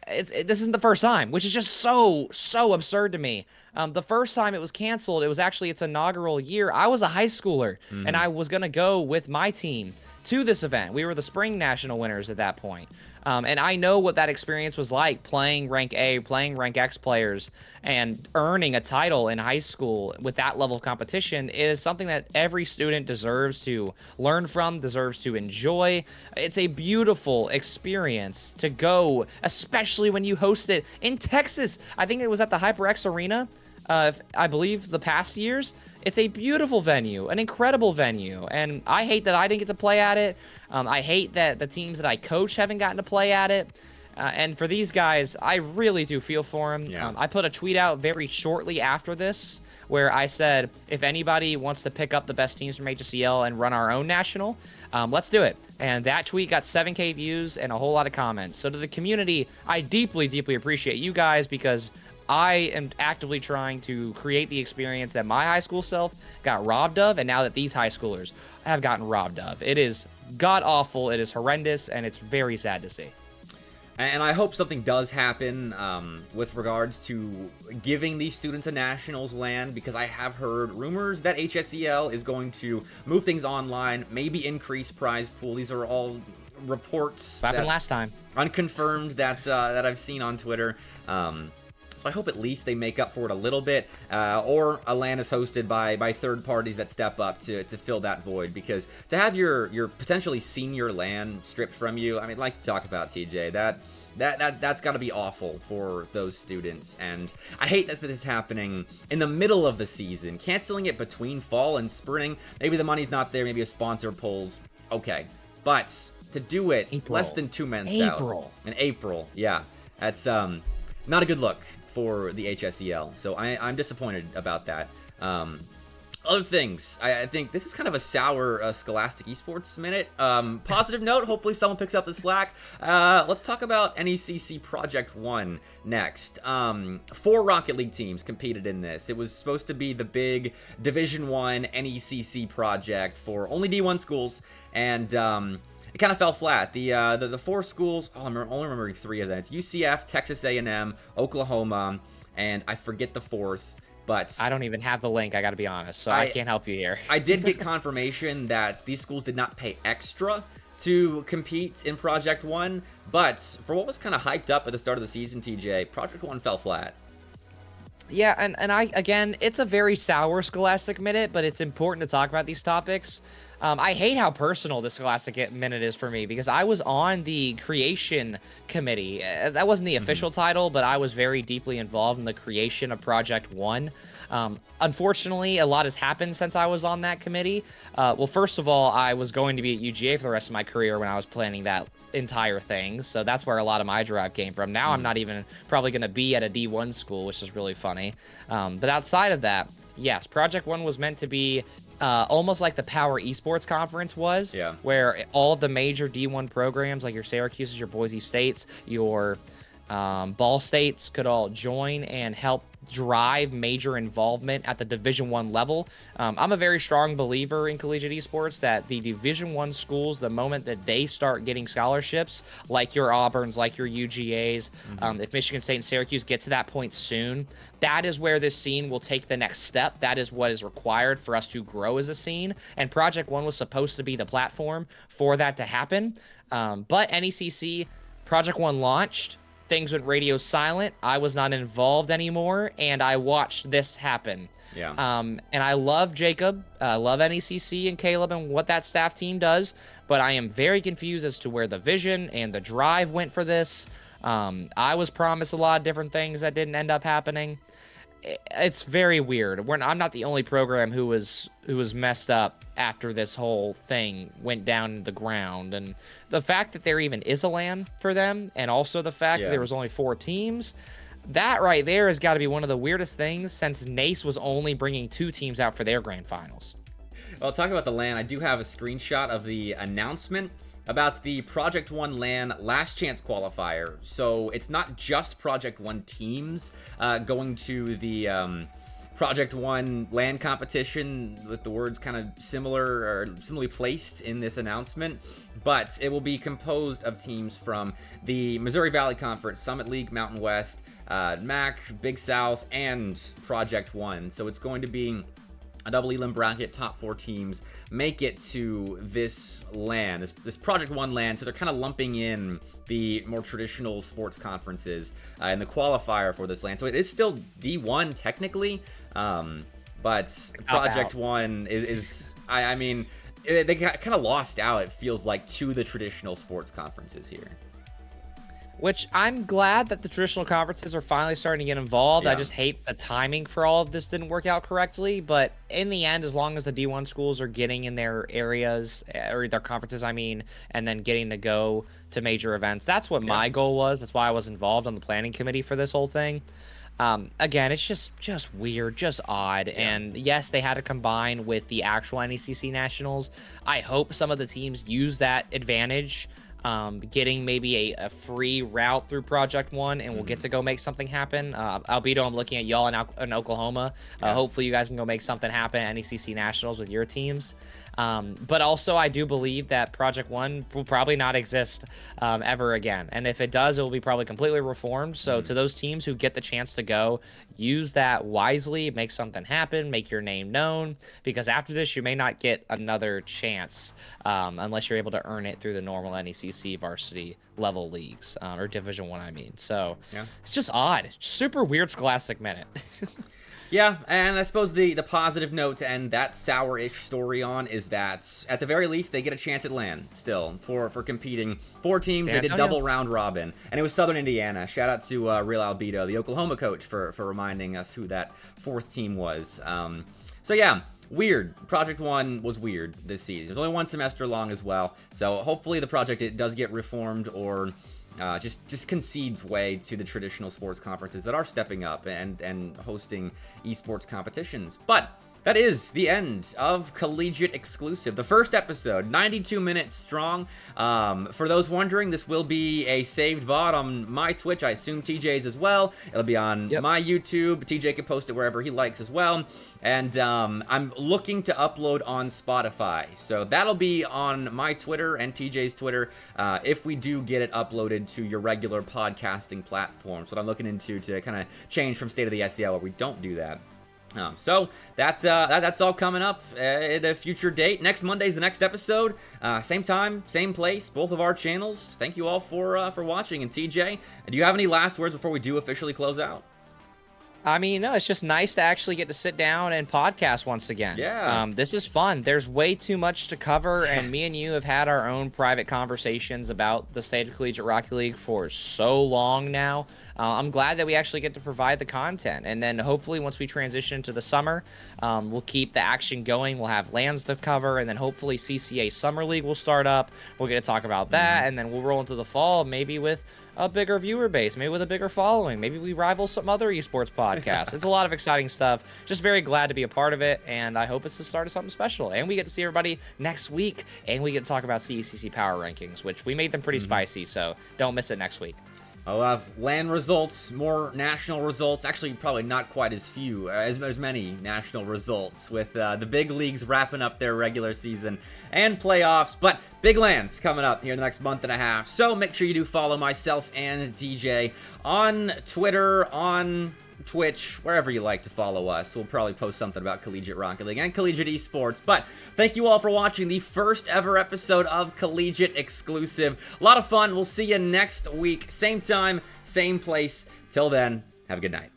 This isn't the first time, which is just so absurd to me. The first time it was canceled, it was actually its inaugural year. I was a high schooler, and I was going to go with my team to this event. We were the spring national winners at that point. And I know what that experience was like, playing rank A, playing rank X players, and earning a title in high school with that level of competition is something that every student deserves to learn from, deserves to enjoy. It's a beautiful experience to go, especially when you host it in Texas. I think it was at the HyperX Arena, I believe, the past years. It's a beautiful venue, an incredible venue, and I hate that I didn't get to play at it. I hate that the teams that I coach haven't gotten to play at it. And for these guys, I really do feel for them. Yeah. I put a tweet out very shortly after this where I said, if anybody wants to pick up the best teams from HSEL and run our own national, let's do it. And that tweet got 7K views and a whole lot of comments. So to the community, I deeply, deeply appreciate you guys, because I am actively trying to create the experience that my high school self got robbed of, and now that these high schoolers have gotten robbed of. It is god-awful, it is horrendous, and it's very sad to see. And I hope something does happen with regards to giving these students a nationals LAN, because I have heard rumors that HSEL is going to move things online, maybe increase prize pool. These are all reports What happened last time? Unconfirmed that I've seen on Twitter. So I hope at least they make up for it a little bit, or a LAN is hosted by third parties that step up to fill that void, because to have your potentially senior LAN stripped from you, I mean, like you talk about, TJ, that's got to be awful for those students. And I hate that this is happening in the middle of the season, canceling it between fall and spring. Maybe the money's not there, maybe a sponsor pulls, okay, but to do it less than 2 months out in April, yeah, that's not a good look for the HSEL, so I'm disappointed about that. Other things, I think this is kind of a sour Scholastic Esports minute. Positive note, hopefully someone picks up the slack. Let's talk about NECC Project 1 next. 4 Rocket League teams competed in this. It was supposed to be the big Division 1 NECC project for only D1 schools, and it kind of fell flat. The 4 schools, I'm only remembering 3 of them. It's UCF, Texas A&M, Oklahoma, and I forget the 4th, but I don't even have the link, I gotta be honest, so I can't help you here. I did get confirmation that these schools did not pay extra to compete in Project 1, but for what was kind of hyped up at the start of the season, TJ, Project 1 fell flat. Yeah, and again, it's a very sour Scholastic Minute, but it's important to talk about these topics. I hate how personal the Scholastic Minute is for me, because I was on the creation committee. That wasn't the official title, but I was very deeply involved in the creation of Project 1. Unfortunately, a lot has happened since I was on that committee. Well, first of all, I was going to be at UGA for the rest of my career when I was planning that entire thing, so that's where a lot of my drive came from. Now I'm not even probably going to be at a D1 school, which is really funny. But outside of that, yes, Project One was meant to be almost like the Power Esports Conference was, Yeah. where all the major D1 programs, like your Syracuse's, your Boise States, your Ball States, could all join and help drive major involvement at the Division One level. I'm a very strong believer in collegiate esports that the Division One schools, the moment that they start getting scholarships, like your Auburns, like your UGAs, if Michigan State and Syracuse get to that point soon, that is where this scene will take the next step. That is what is required for us to grow as a scene. And Project One was supposed to be the platform for that to happen. But NECC, Project One launched. Things went radio silent. I was not involved anymore, and I watched this happen. Yeah. And I love Jacob. I love NECC and Caleb and what that staff team does, but I am very confused as to where the vision and the drive went for this. I was promised a lot of different things that didn't end up happening. It's very weird. I'm not the only program who was messed up after this whole thing went down the ground, and the fact that there even is a LAN for them, and also the fact that there was only 4 teams, that right there has got to be one of the weirdest things since NACE was only bringing 2 teams out for their grand finals. Well, talking about the LAN, I do have a screenshot of the announcement about the Project One LAN Last Chance qualifier. So it's not just Project One teams going to the Project One LAN competition with the words kind of similar or similarly placed in this announcement, but it will be composed of teams from the Missouri Valley Conference, Summit League, Mountain West, MAC, Big South, and Project One. So it's going to be a double elim bracket. Top 4 teams make it to this LAN, this Project One LAN. So they're kind of lumping in the more traditional sports conferences in the qualifier for this LAN. So it is still D1 technically, but Project One is I mean, they got kind of lost out, it feels like, to the traditional sports conferences here. Which I'm glad that the traditional conferences are finally starting to get involved. I just hate the timing for all of this didn't work out correctly. But in the end, as long as the D1 schools are getting in their areas, or their conferences, I mean, and then getting to go to major events, that's what my goal was. That's why I was involved on the planning committee for this whole thing. Again, it's just weird, just odd. And yes, they had to combine with the actual NECC Nationals. I hope some of the teams use that advantage, getting maybe a free route through Project One, and we'll get to go make something happen. Albedo, I'm looking at y'all in Oklahoma. Hopefully you guys can go make something happen at NECC Nationals with your teams. But also, I do believe that Project One will probably not exist ever again. And if it does, it will be probably completely reformed. So to those teams who get the chance to go, use that wisely, make something happen, make your name known. Because after this, you may not get another chance unless you're able to earn it through the normal NECC varsity level leagues, or Division One, I mean. So it's just odd. Super weird Scholastic Minute. Yeah, and I suppose the positive note to end that sour-ish story on is that, at the very least, they get a chance at LAN still for competing. 4 teams, they did double round robin, and it was Southern Indiana. Shout out to Real Albedo, the Oklahoma coach, for reminding us who that 4th team was. So yeah, weird. Project One was weird this season. It was only 1 semester long as well, so hopefully the project, it does get reformed, or just concedes way to the traditional sports conferences that are stepping up and hosting esports competitions. But that is the end of Collegiate Exclusive, the first episode, 92 minutes strong. For those wondering, this will be a saved VOD on my Twitch, I assume TJ's as well. It'll be on my YouTube. TJ can post it wherever he likes as well. And I'm looking to upload on Spotify, so that'll be on my Twitter and TJ's Twitter if we do get it uploaded to your regular podcasting platform. So what I'm looking into to kind of change from State of the SEL where we don't do that. So that's all coming up at a future date. Next Monday's the next episode. Same time, same place, both of our channels. Thank you all for watching. And TJ, do you have any last words before we do officially close out? I mean, no, it's just nice to actually get to sit down and podcast once again. Yeah. This is fun. There's way too much to cover, and me and you have had our own private conversations about the state of Collegiate Rocket League for so long now. I'm glad that we actually get to provide the content, and then hopefully once we transition into the summer, we'll keep the action going. We'll have LANs to cover, and then hopefully CCA Summer League will start up. We'll get to talk about that, and then we'll roll into the fall maybe with a bigger viewer base, maybe with a bigger following. Maybe we rival some other esports podcasts. podcast. It's a lot of exciting stuff. Just very glad to be a part of it, and I hope it's the start of something special. And we get to see everybody next week, and we get to talk about CECC power rankings, which we made them pretty spicy, so don't miss it next week. I'll have LAN results, more national results. Actually, probably not quite as many national results with the big leagues wrapping up their regular season and playoffs. But big LANs coming up here in the next month and a half. So make sure you do follow myself and DJ on Twitter, on Twitch, wherever you like to follow us. We'll probably post something about Collegiate Rocket League and Collegiate Esports. But thank you all for watching the first ever episode of Collegiate Exclusive. A lot of fun. We'll see you next week. Same time, same place. Till then, have a good night.